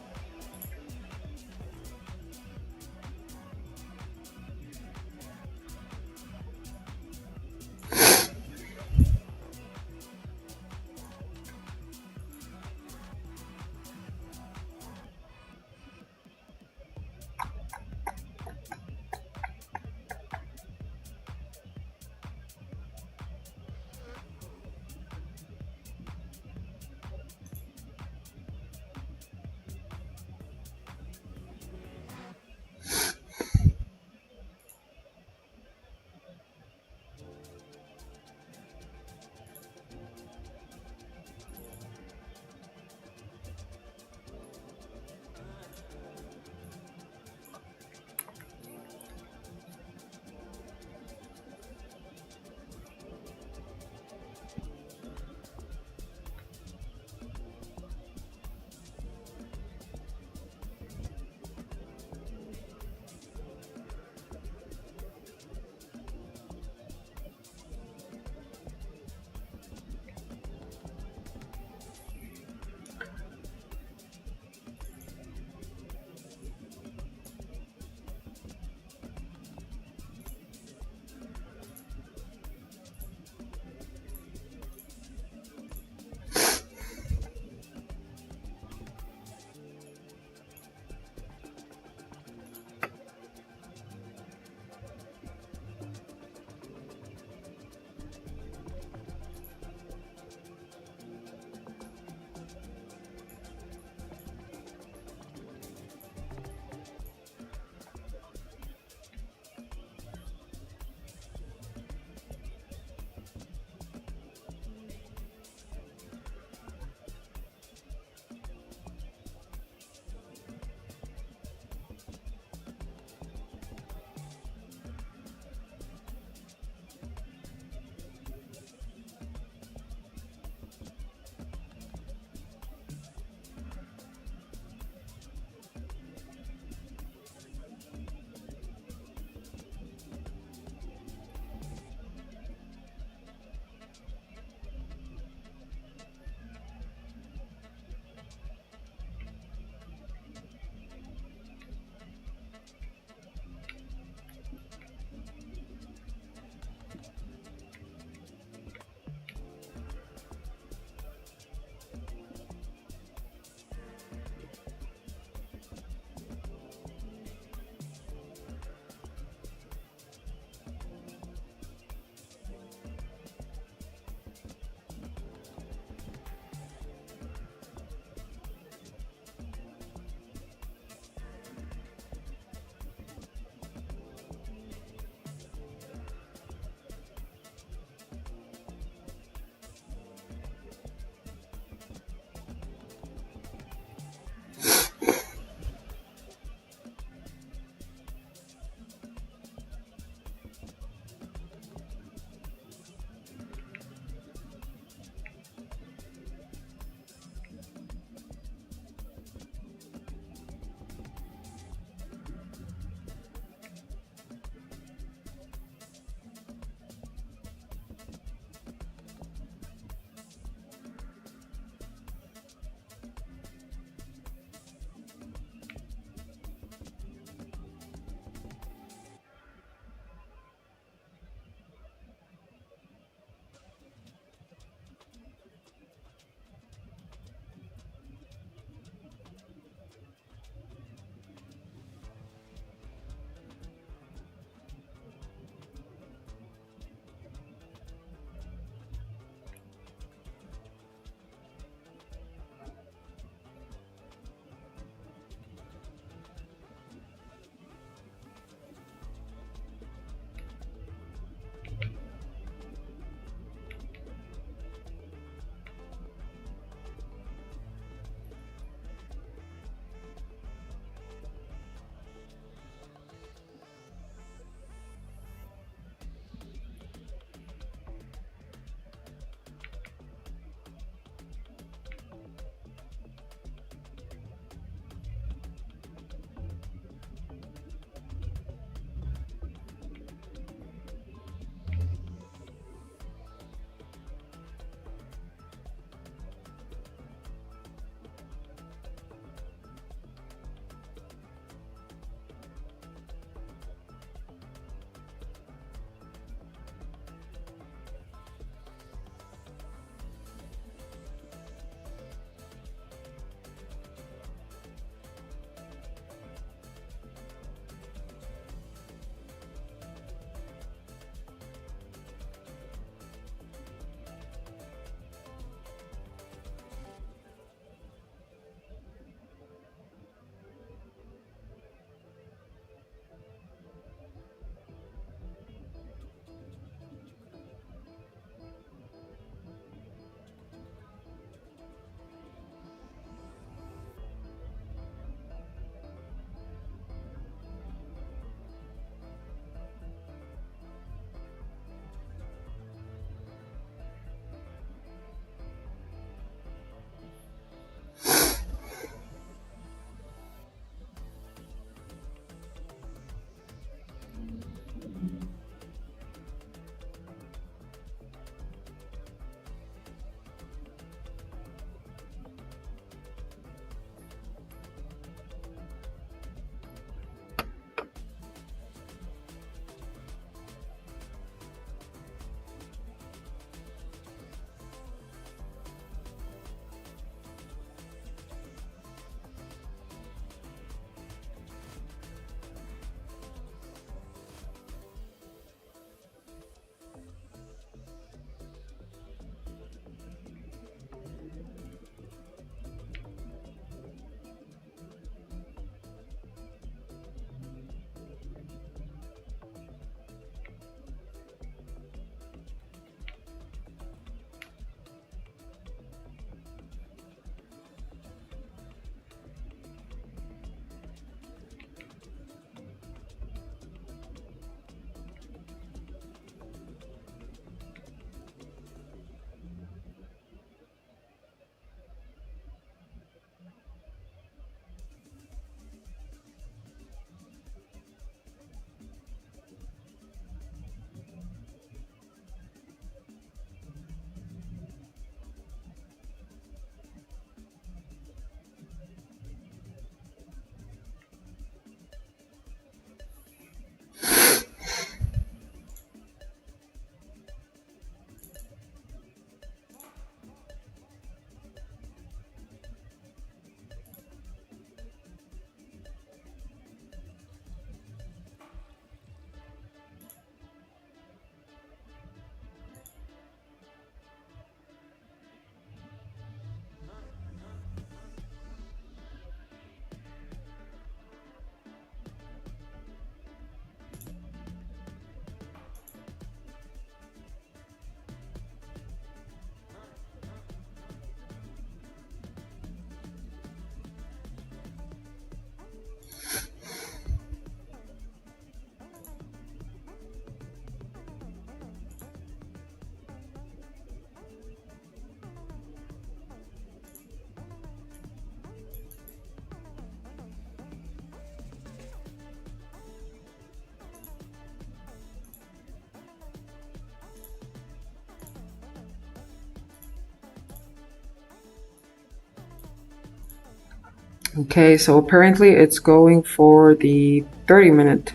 Okay, so apparently it's going for the 30-minute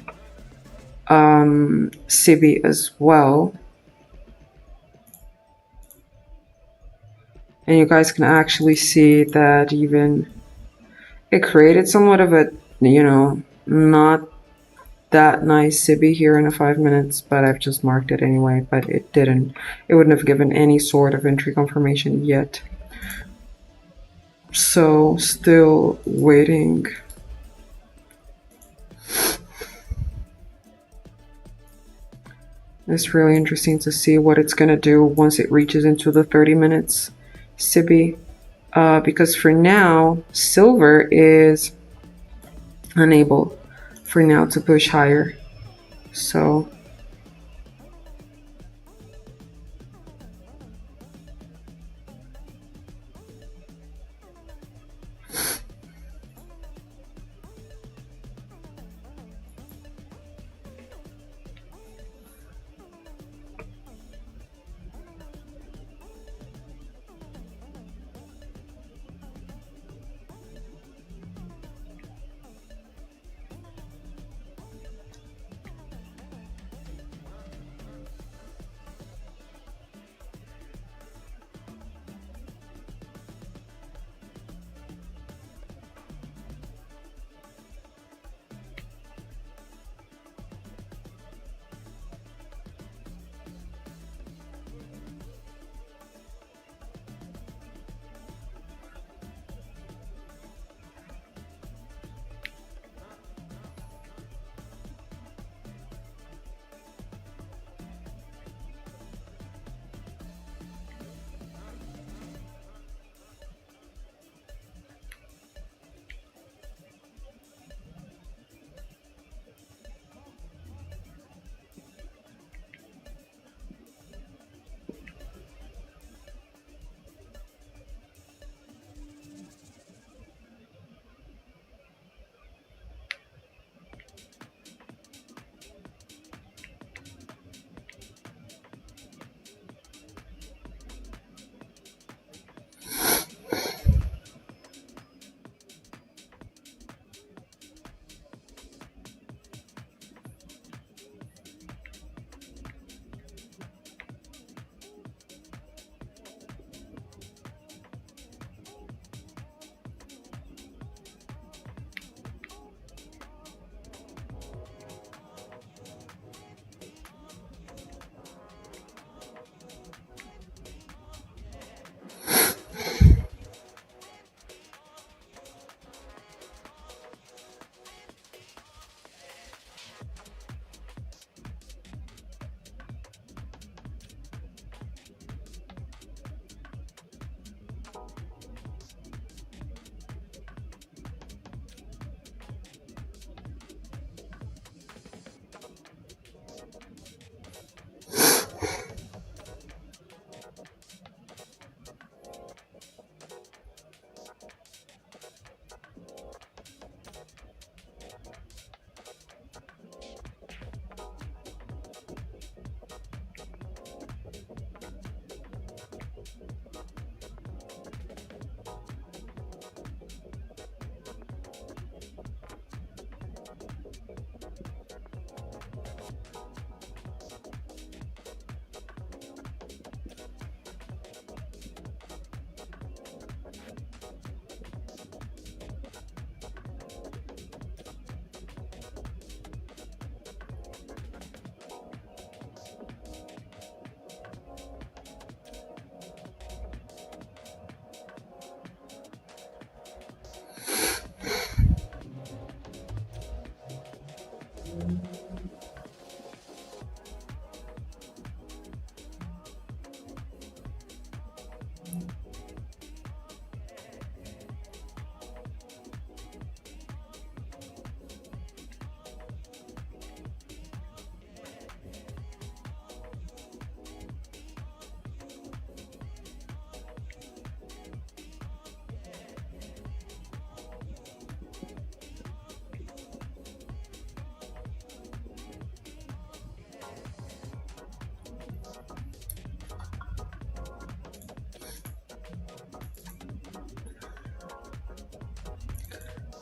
CB as well. And you guys can actually see that even it created somewhat of a, not that nice CB here in a 5 minutes, but I've just marked it anyway, but it wouldn't have given any sort of entry confirmation yet. So still waiting. It's really interesting to see what it's going to do once it reaches into the 30 minutes CB. Because for now, silver is unable for now to push higher. So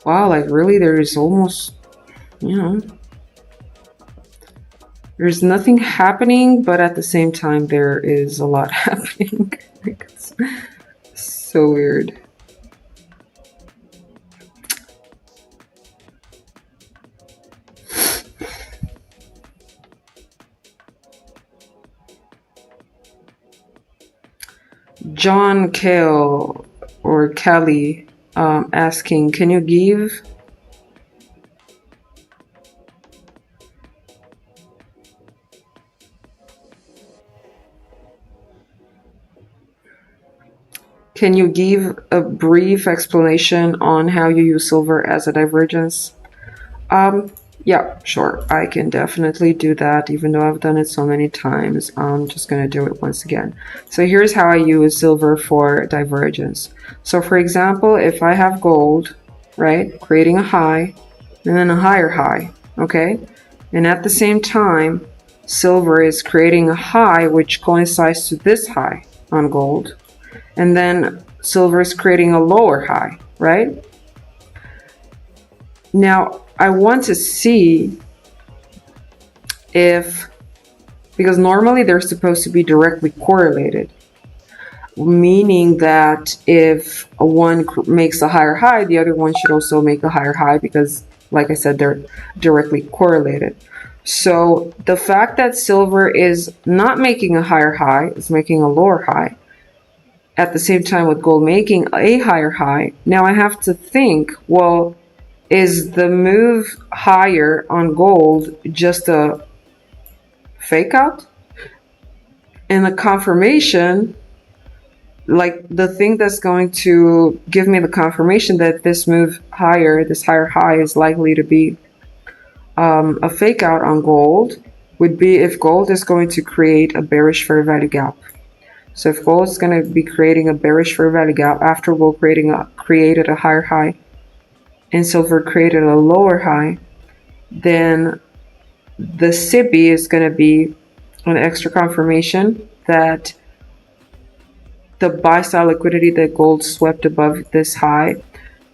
wow, like really there is almost, you know, there's nothing happening, but at the same time there is a lot happening. Like, it's so weird. John Kale or Kelly asking, can you give a brief explanation on how you use silver as a divergence? Yeah, sure. I can definitely do that, even though I've done it so many times. I'm just going to do it once again. So here's how I use silver for divergence. So for example, if I have gold, right, creating a high and then a higher high, okay? And at the same time, silver is creating a high which coincides to this high on gold. And then silver is creating a lower high, right? Now, I want to see if, because normally they're supposed to be directly correlated, meaning that if one makes a higher high, the other one should also make a higher high because, like I said, they're directly correlated. So the fact that silver is not making a higher high, it's making a lower high, at the same time with gold making a higher high, now I have to think, well, is the move higher on gold just a fake out? And the confirmation, like the thing that's going to give me the confirmation that this move higher, this higher high is likely to be a fake out on gold, would be if gold is going to create a bearish fair value gap. So if gold is going to be creating a bearish fair value gap after gold created a higher high and silver created a lower high, then the SIBI is going to be an extra confirmation that the buy style liquidity that gold swept above this high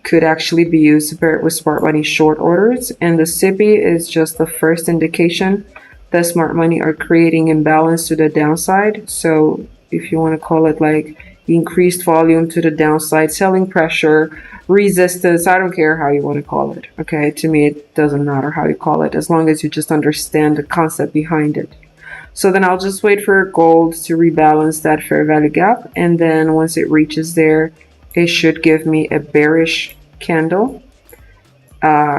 could actually be used to pair it with smart money short orders. And the SIBI is just the first indication that smart money are creating imbalance to the downside. So if you want to call it like increased volume to the downside, selling pressure, resistance, I don't care how you want to call it. Okay, to me it doesn't matter how you call it as long as you just understand the concept behind it. So then I'll just wait for gold to rebalance that fair value gap, and then once it reaches there, it should give me a bearish candle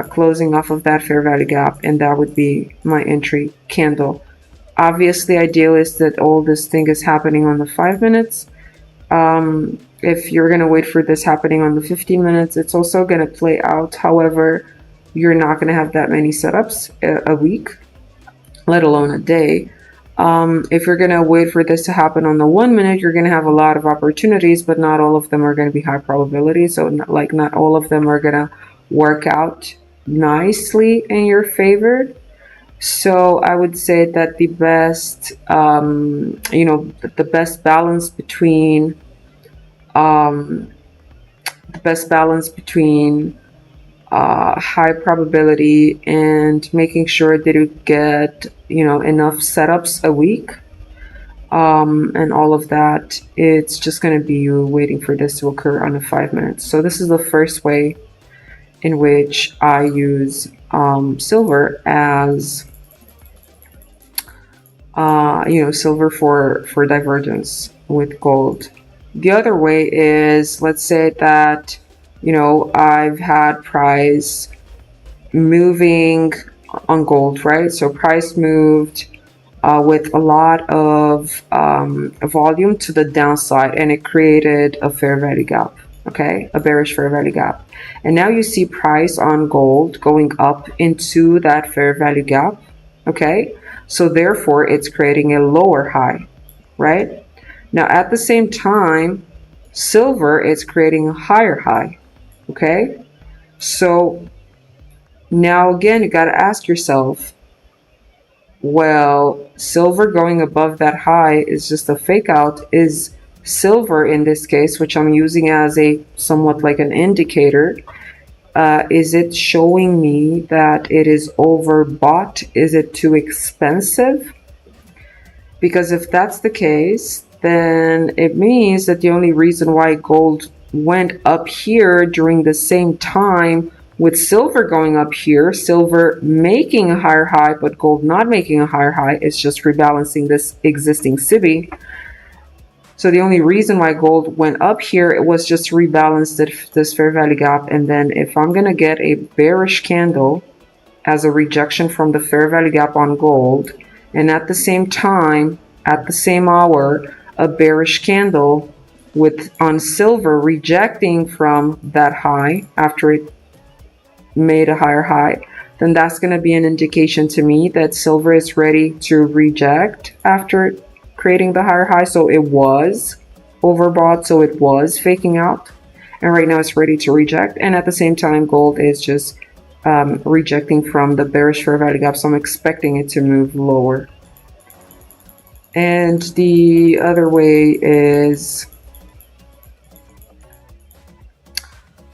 closing off of that fair value gap, and that would be my entry candle. Obviously, ideal is that all this thing is happening on the 5 minutes. If you're going to wait for this happening on the 15 minutes, it's also going to play out. However, you're not going to have that many setups a week, let alone a day. If you're going to wait for this to happen on the 1 minute, you're going to have a lot of opportunities, but not all of them are going to be high probability. So not all of them are going to work out nicely in your favor. So I would say that the best, the best balance between high probability and making sure that you get enough setups a week and all of that, it's just going to be you waiting for this to occur on the 5 minutes. So this is the first way in which I use silver as silver for divergence with gold. The other way is, let's say that I've had price moving on gold, right? So price moved with a lot of volume to the downside, and it created a fair value gap, okay, a bearish fair value gap. And now you see price on gold going up into that fair value gap, okay? So therefore, it's creating a lower high, right? Now, at the same time, silver is creating a higher high, okay? So now again, you got to ask yourself, well, silver going above that high is just a fake out. Is silver in this case, which I'm using as a somewhat like an indicator, Is it showing me that it is overbought? Is it too expensive? Because if that's the case, then it means that the only reason why gold went up here during the same time with silver going up here, silver making a higher high, but gold not making a higher high, is just rebalancing this existing CIBI. So the only reason why gold went up here, it was just to rebalance this fair value gap. And then if I'm going to get a bearish candle as a rejection from the fair value gap on gold, and at the same time, at the same hour, a bearish candle with on silver rejecting from that high after it made a higher high, then that's going to be an indication to me that silver is ready to reject after creating the higher high. So it was overbought, so it was faking out, and right now it's ready to reject. And at the same time, gold is just rejecting from the bearish fair value gap, so I'm expecting it to move lower. And the other way is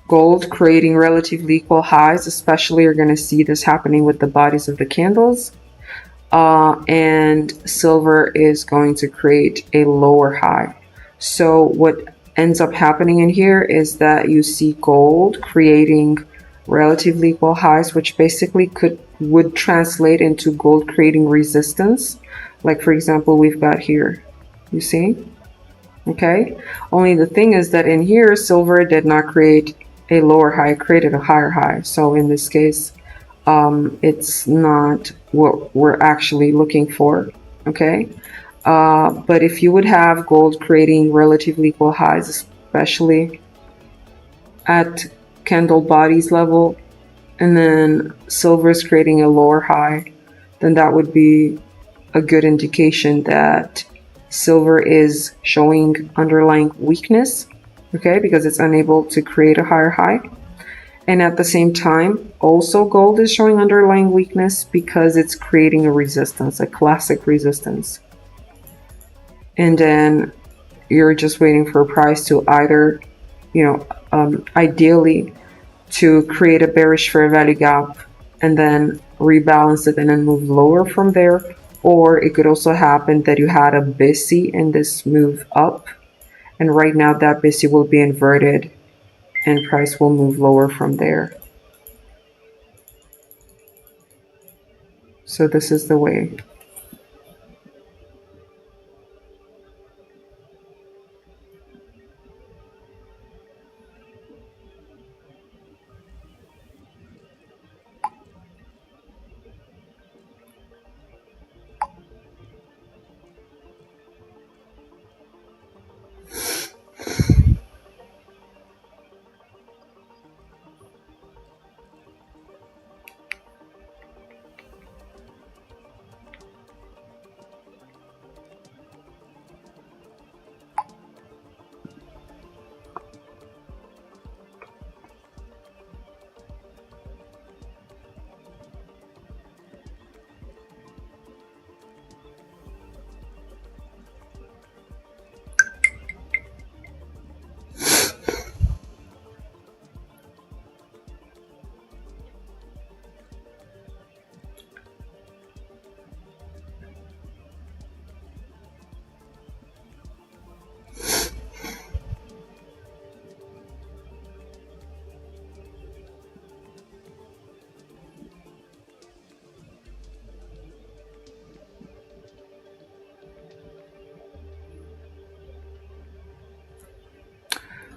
gold creating relatively equal highs, especially you're going to see this happening with the bodies of the candles. And silver is going to create a lower high. So what ends up happening in here is that you see gold creating relatively equal highs, which basically would translate into gold creating resistance. Like, for example, we've got here, you see? Okay. Only the thing is that in here, silver did not create a lower high, it created a higher high. So in this case, it's not what we're actually looking for. Okay. But if you would have gold creating relatively equal highs, especially at candle bodies level, and then silver is creating a lower high, then that would be a good indication that silver is showing underlying weakness, okay, because it's unable to create a higher high. And at the same time, also gold is showing underlying weakness because it's creating a resistance, a classic resistance. And then you're just waiting for a price to either, ideally to create a bearish fair value gap and then rebalance it and then move lower from there. Or it could also happen that you had a BISI in this move up, and right now that BISI will be inverted and price will move lower from there. So this is the way.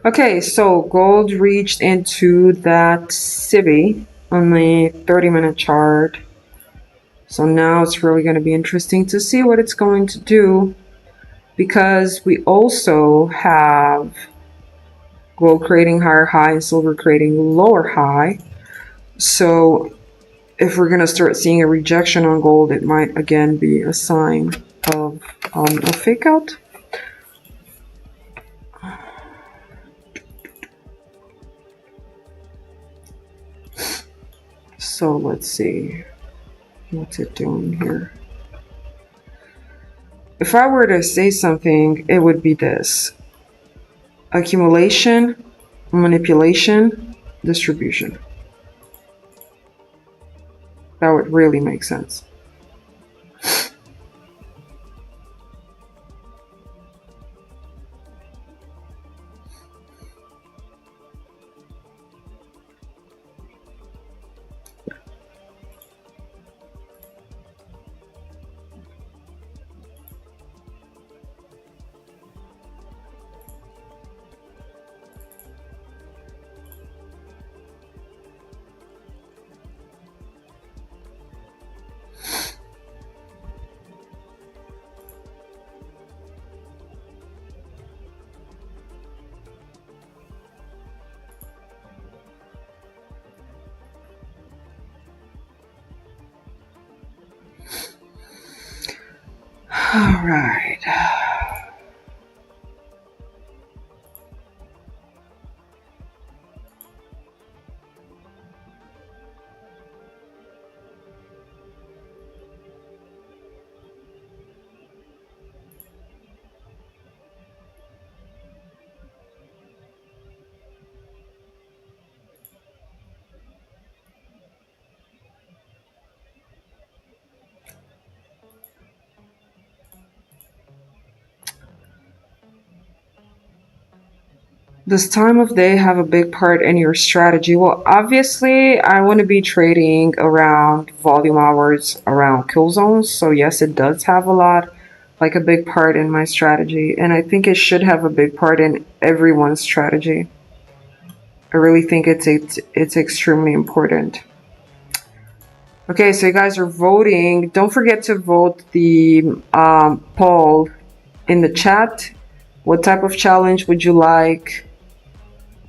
Okay, so gold reached into that CIBI on the 30-minute chart. So now it's really going to be interesting to see what it's going to do, because we also have gold creating higher high and silver creating lower high. So if we're going to start seeing a rejection on gold, it might again be a sign of a fake out. So let's see, what's it doing here? If I were to say something, it would be this: accumulation, manipulation, distribution. That would really make sense. All right. Does time of day have a big part in your strategy? Well, obviously, I want to be trading around volume hours, around kill zones. So yes, it does have a lot, like a big part in my strategy. And I think it should have a big part in everyone's strategy. I really think it's extremely important. Okay, so you guys are voting. Don't forget to vote the poll in the chat. What type of challenge would you like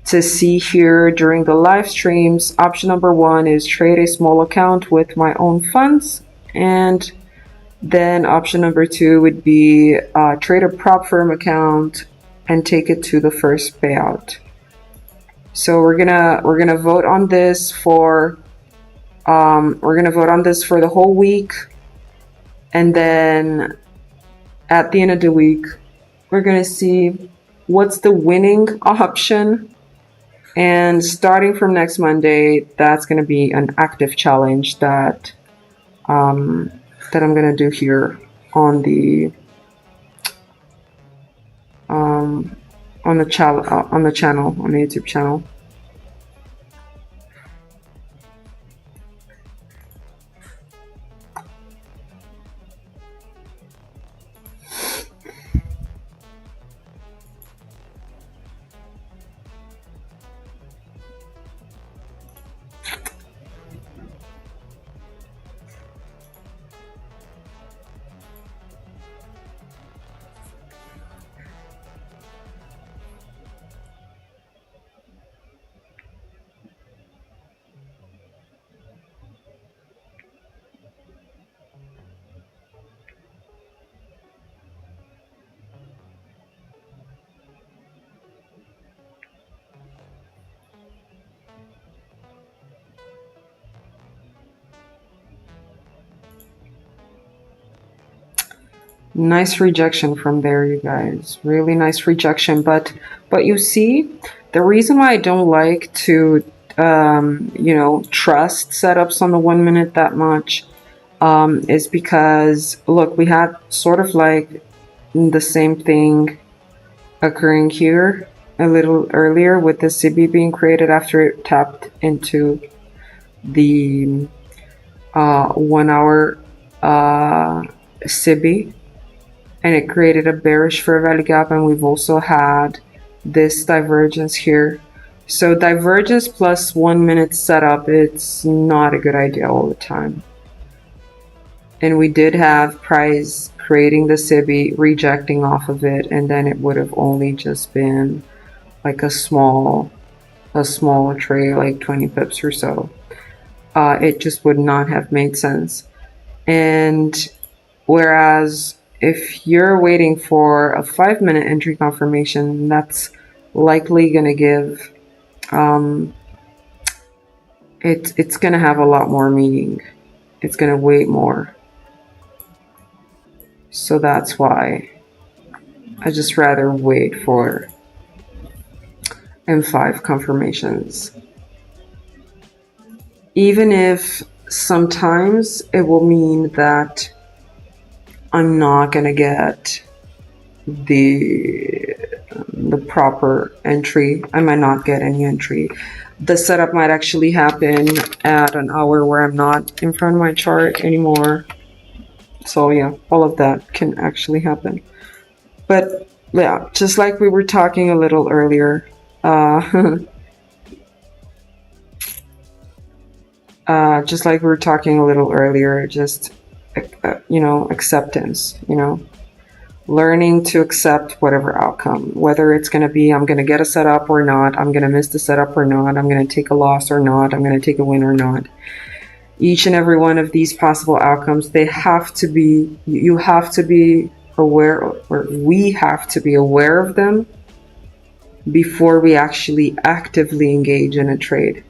to see here during the live streams? Option number 1 is trade a small account with my own funds. And then option number 2 would be trade a prop firm account and take it to the first payout. So we're gonna vote on this for the whole week, and then at the end of the week we're gonna see what's the winning option. And starting from next Monday, that's gonna be an active challenge that I'm gonna do here on the YouTube channel. Nice rejection from there, you guys. Really nice rejection. But you see, the reason why I don't like to trust setups on the 1 minute that much is because, look, we had sort of like the same thing occurring here a little earlier with the CB being created after it tapped into the 1 hour CB, and it created a bearish fair value gap. And we've also had this divergence here. So divergence plus 1 minute setup, it's not a good idea all the time. And we did have price creating the CB, rejecting off of it, and then it would have only just been like a small trade, like 20 pips or so. It just would not have made sense. And whereas if you're waiting for a 5 minute entry confirmation, that's likely going to give, it's going to have a lot more meaning. It's going to weigh more. So that's why I just rather wait for M5 confirmations. Even if sometimes it will mean that I'm not gonna get the proper entry. I might not get any entry. The setup might actually happen at an hour where I'm not in front of my chart anymore. So yeah, all of that can actually happen. But yeah, just like we were talking a little earlier, just like we were talking a little earlier, just acceptance. Learning to accept whatever outcome, whether it's going to be I'm going to get a setup or not, I'm going to miss the setup or not, I'm going to take a loss or not, I'm going to take a win or not. Each and every one of these possible outcomes, they have to be, you have to be aware, or we have to be aware of them before we actually actively engage in a trade.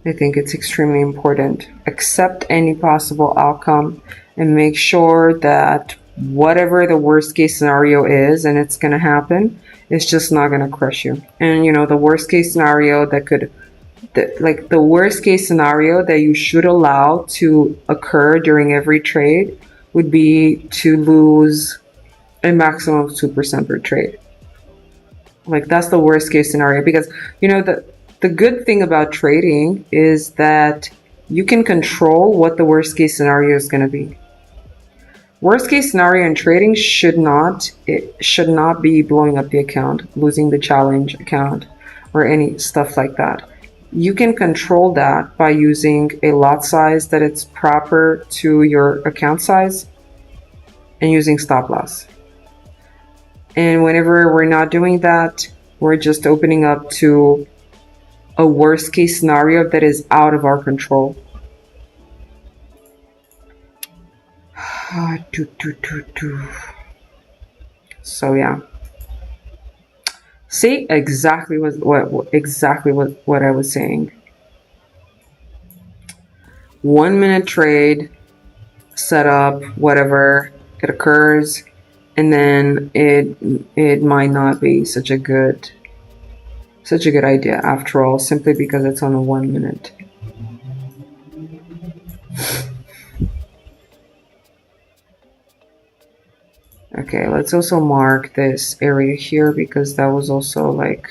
I think it's extremely important. Accept any possible outcome and make sure that whatever the worst case scenario is, and it's going to happen, it's just not going to crush you. And the worst case scenario the worst case scenario that you should allow to occur during every trade would be to lose a maximum of 2% per trade. Like, that's the worst case scenario, because the good thing about trading is that you can control what the worst case scenario is going to be. Worst case scenario in trading should not be blowing up the account, losing the challenge account, or any stuff like that. You can control that by using a lot size that it's proper to your account size and using stop loss. And whenever we're not doing that, we're just opening up to a worst case scenario that is out of our control. So yeah, see exactly what I was saying. 1 minute trade setup, whatever, it occurs, and then it might not be such a good idea after all, simply because it's on a 1 minute. Okay, let's also mark this area here, because that was also like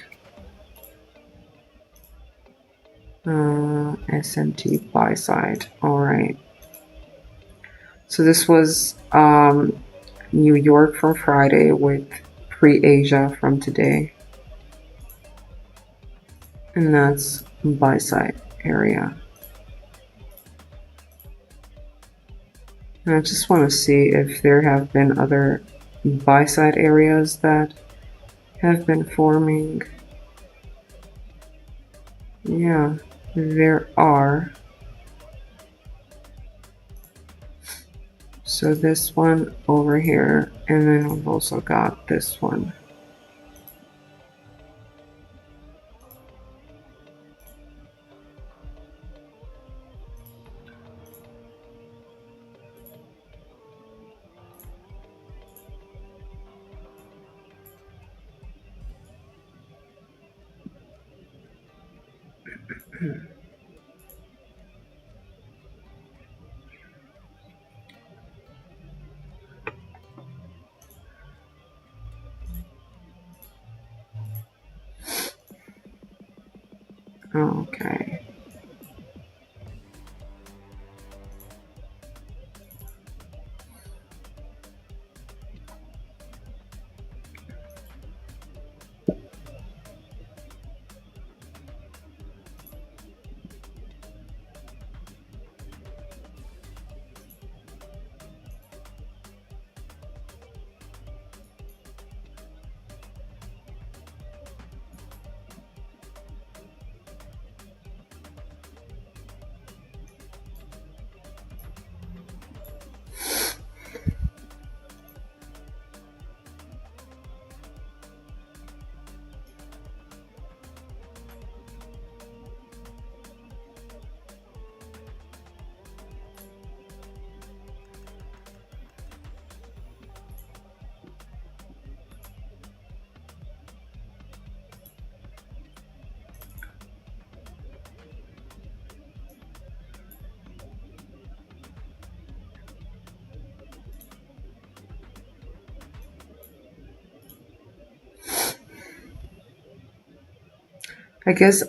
SMT buy side. All right. So this was New York from Friday with pre-Asia from today. And that's buy side area. And I just want to see if there have been other buy side areas that have been forming. Yeah, there are. So this one over here, and then we've also got this one. Okay. I guess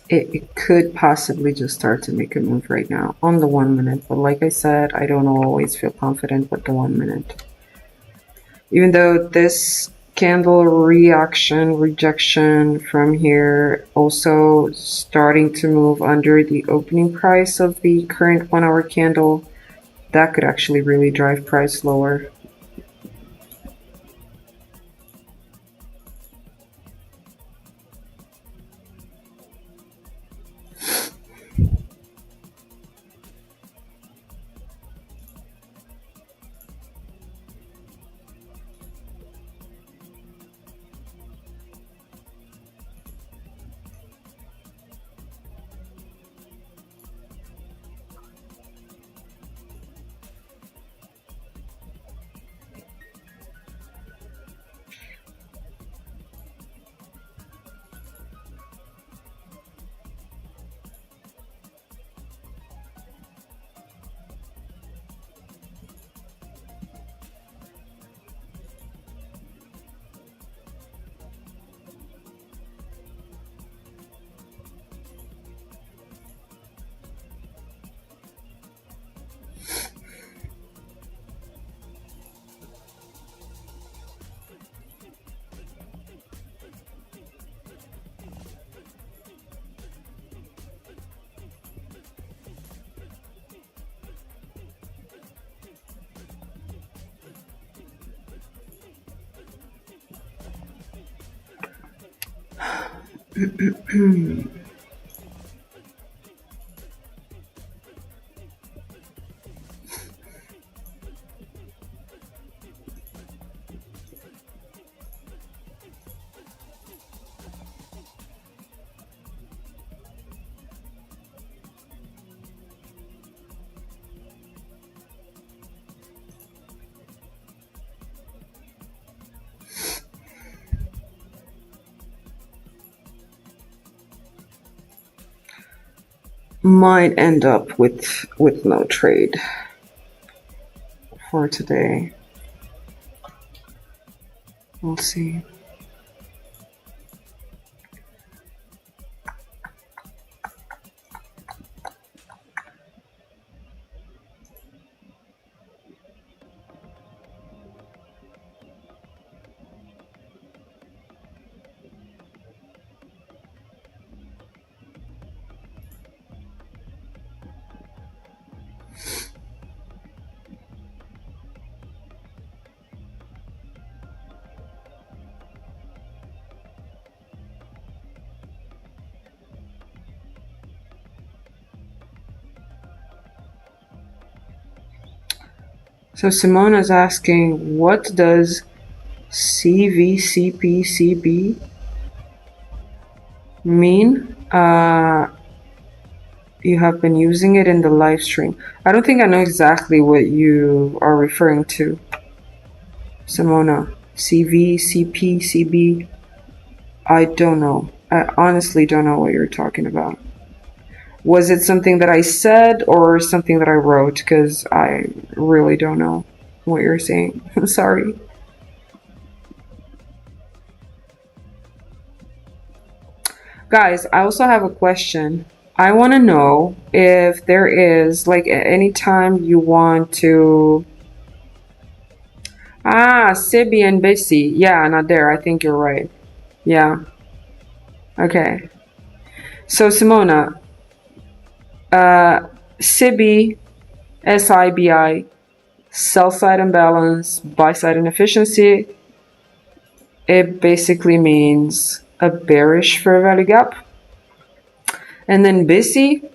it could possibly just start to make a move right now on the 1 minute. But like I said, I don't always feel confident with the 1 minute. Even though this candle rejection from here also starting to move under the opening price of the current 1 hour candle, that could actually really drive price lower. Might end up with no trade for today. We'll see. So Simona's asking, what does CVCPCB mean? You have been using it in the live stream. I don't think I know exactly what you are referring to, Simona. CVCPCB. I don't know. I honestly don't know what you're talking about. Was it something that I said or something that I wrote? Because I really don't know what you're saying. I'm sorry. Guys, I also have a question. I want to know if there is, like, anytime you want to... Sibi and Bissy. Yeah, not there. I think you're right. Yeah. Okay. So, Simona, SIBI, SIBI, sell side imbalance, buy side inefficiency, it basically means a bearish fair value gap. And then BISI,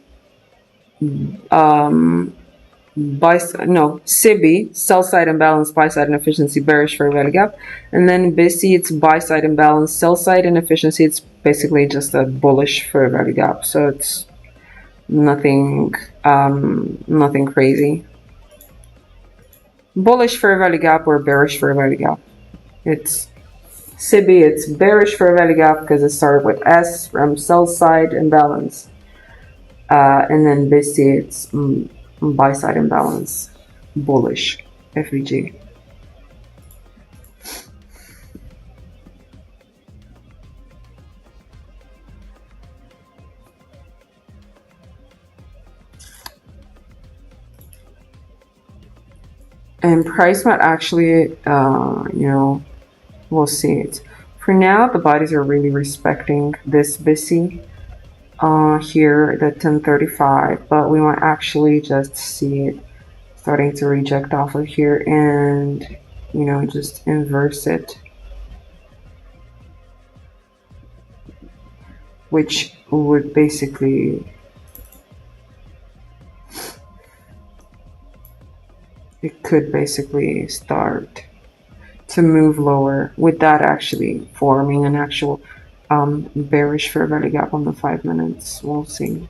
SIBI, sell side imbalance, buy side inefficiency, bearish fair value gap. And then BISI, it's buy side imbalance, sell side inefficiency, it's basically just a bullish fair value gap. So it's nothing crazy. Bullish fair value gap or bearish fair value gap. It's SIBI, it's bearish fair value gap because it started with S from sell side imbalance. And then BISI, it's buy side imbalance, bullish FVG. And price might actually, you know, we'll see it. For now, the bodies are really respecting this BISI here, the 1035, but we might actually just see it starting to reject off of here and, you know, just inverse it, which would basically, it could basically start to move lower with that actually forming an actual bearish fair value gap on the 5 minutes. We'll see.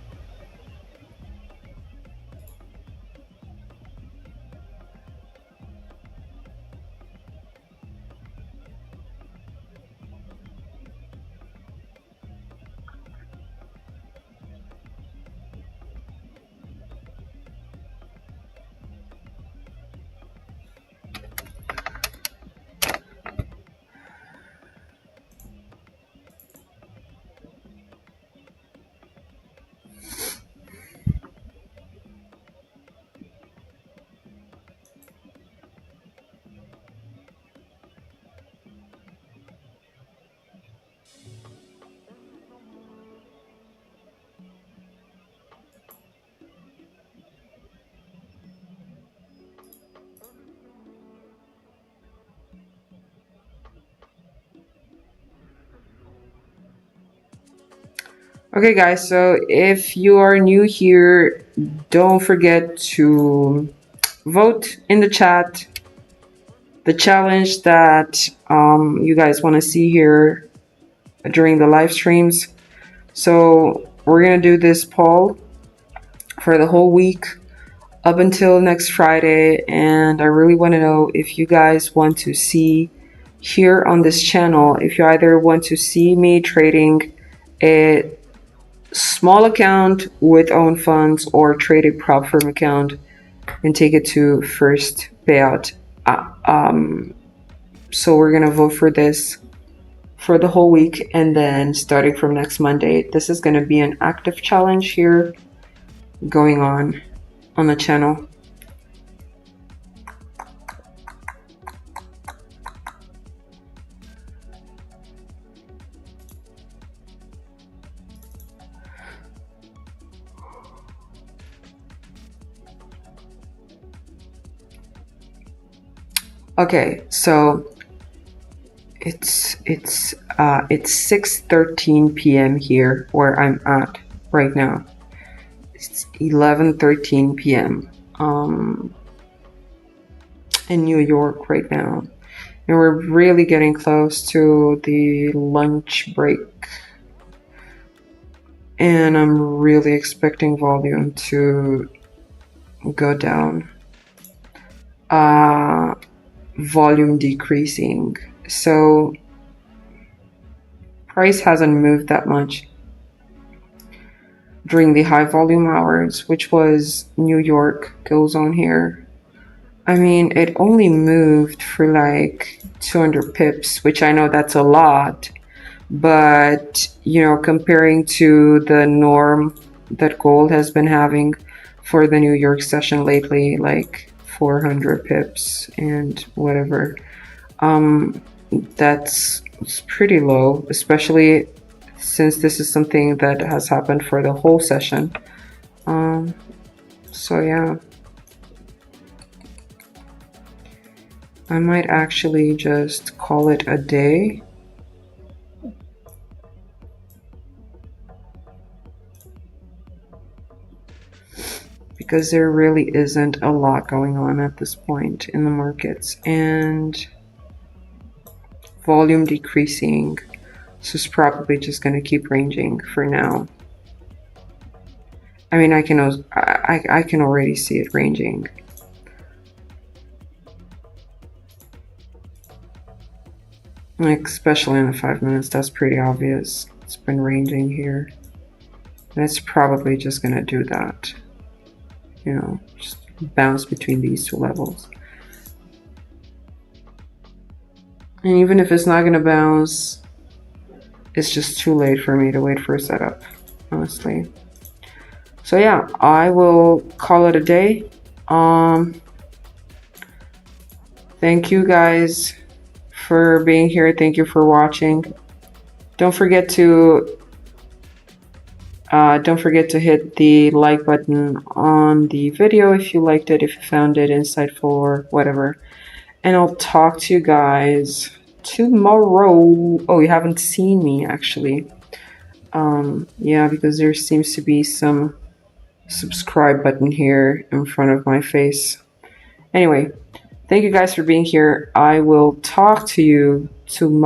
Okay guys, so if you are new here, don't forget to vote in the chat the challenge that you guys want to see here during the live streams. So we're gonna do this poll for the whole week up until next Friday, and I really want to know if you guys want to see here on this channel, if you either want to see me trading a small account with own funds or trade a prop firm account and take it to first payout. So we're gonna vote for this for the whole week, and then starting from next Monday, this is gonna be an active challenge here going on the channel. Okay, so it's 6:13 p.m. here where I'm at right now. It's 11:13 p.m. In New York right now, and we're really getting close to the lunch break, and I'm really expecting volume to go down. Volume decreasing, so price hasn't moved that much during the high volume hours, which was New York goes on here. I mean, it only moved for like 200 pips, which I know that's a lot, but you know, comparing to the norm that gold has been having for the New York session lately, like 400 pips and whatever, that's pretty low, especially since this is something that has happened for the whole session. So yeah, I might actually just call it a day. Because there really isn't a lot going on at this point in the markets, and volume decreasing, so it's probably just going to keep ranging for now. I mean, I can already see it ranging. Like, especially in the 5 minutes, that's pretty obvious. It's been ranging here, and it's probably just going to do that. You know, just bounce between these two levels. And even if it's not going to bounce, it's just too late for me to wait for a setup, honestly. So yeah, I will call it a day. Thank you guys for being here. Thank you for watching. Don't forget to hit the like button on the video if you liked it, if you found it insightful or whatever. And I'll talk to you guys tomorrow. Oh, you haven't seen me actually. Yeah, because there seems to be some subscribe button here in front of my face. Anyway, thank you guys for being here. I will talk to you tomorrow.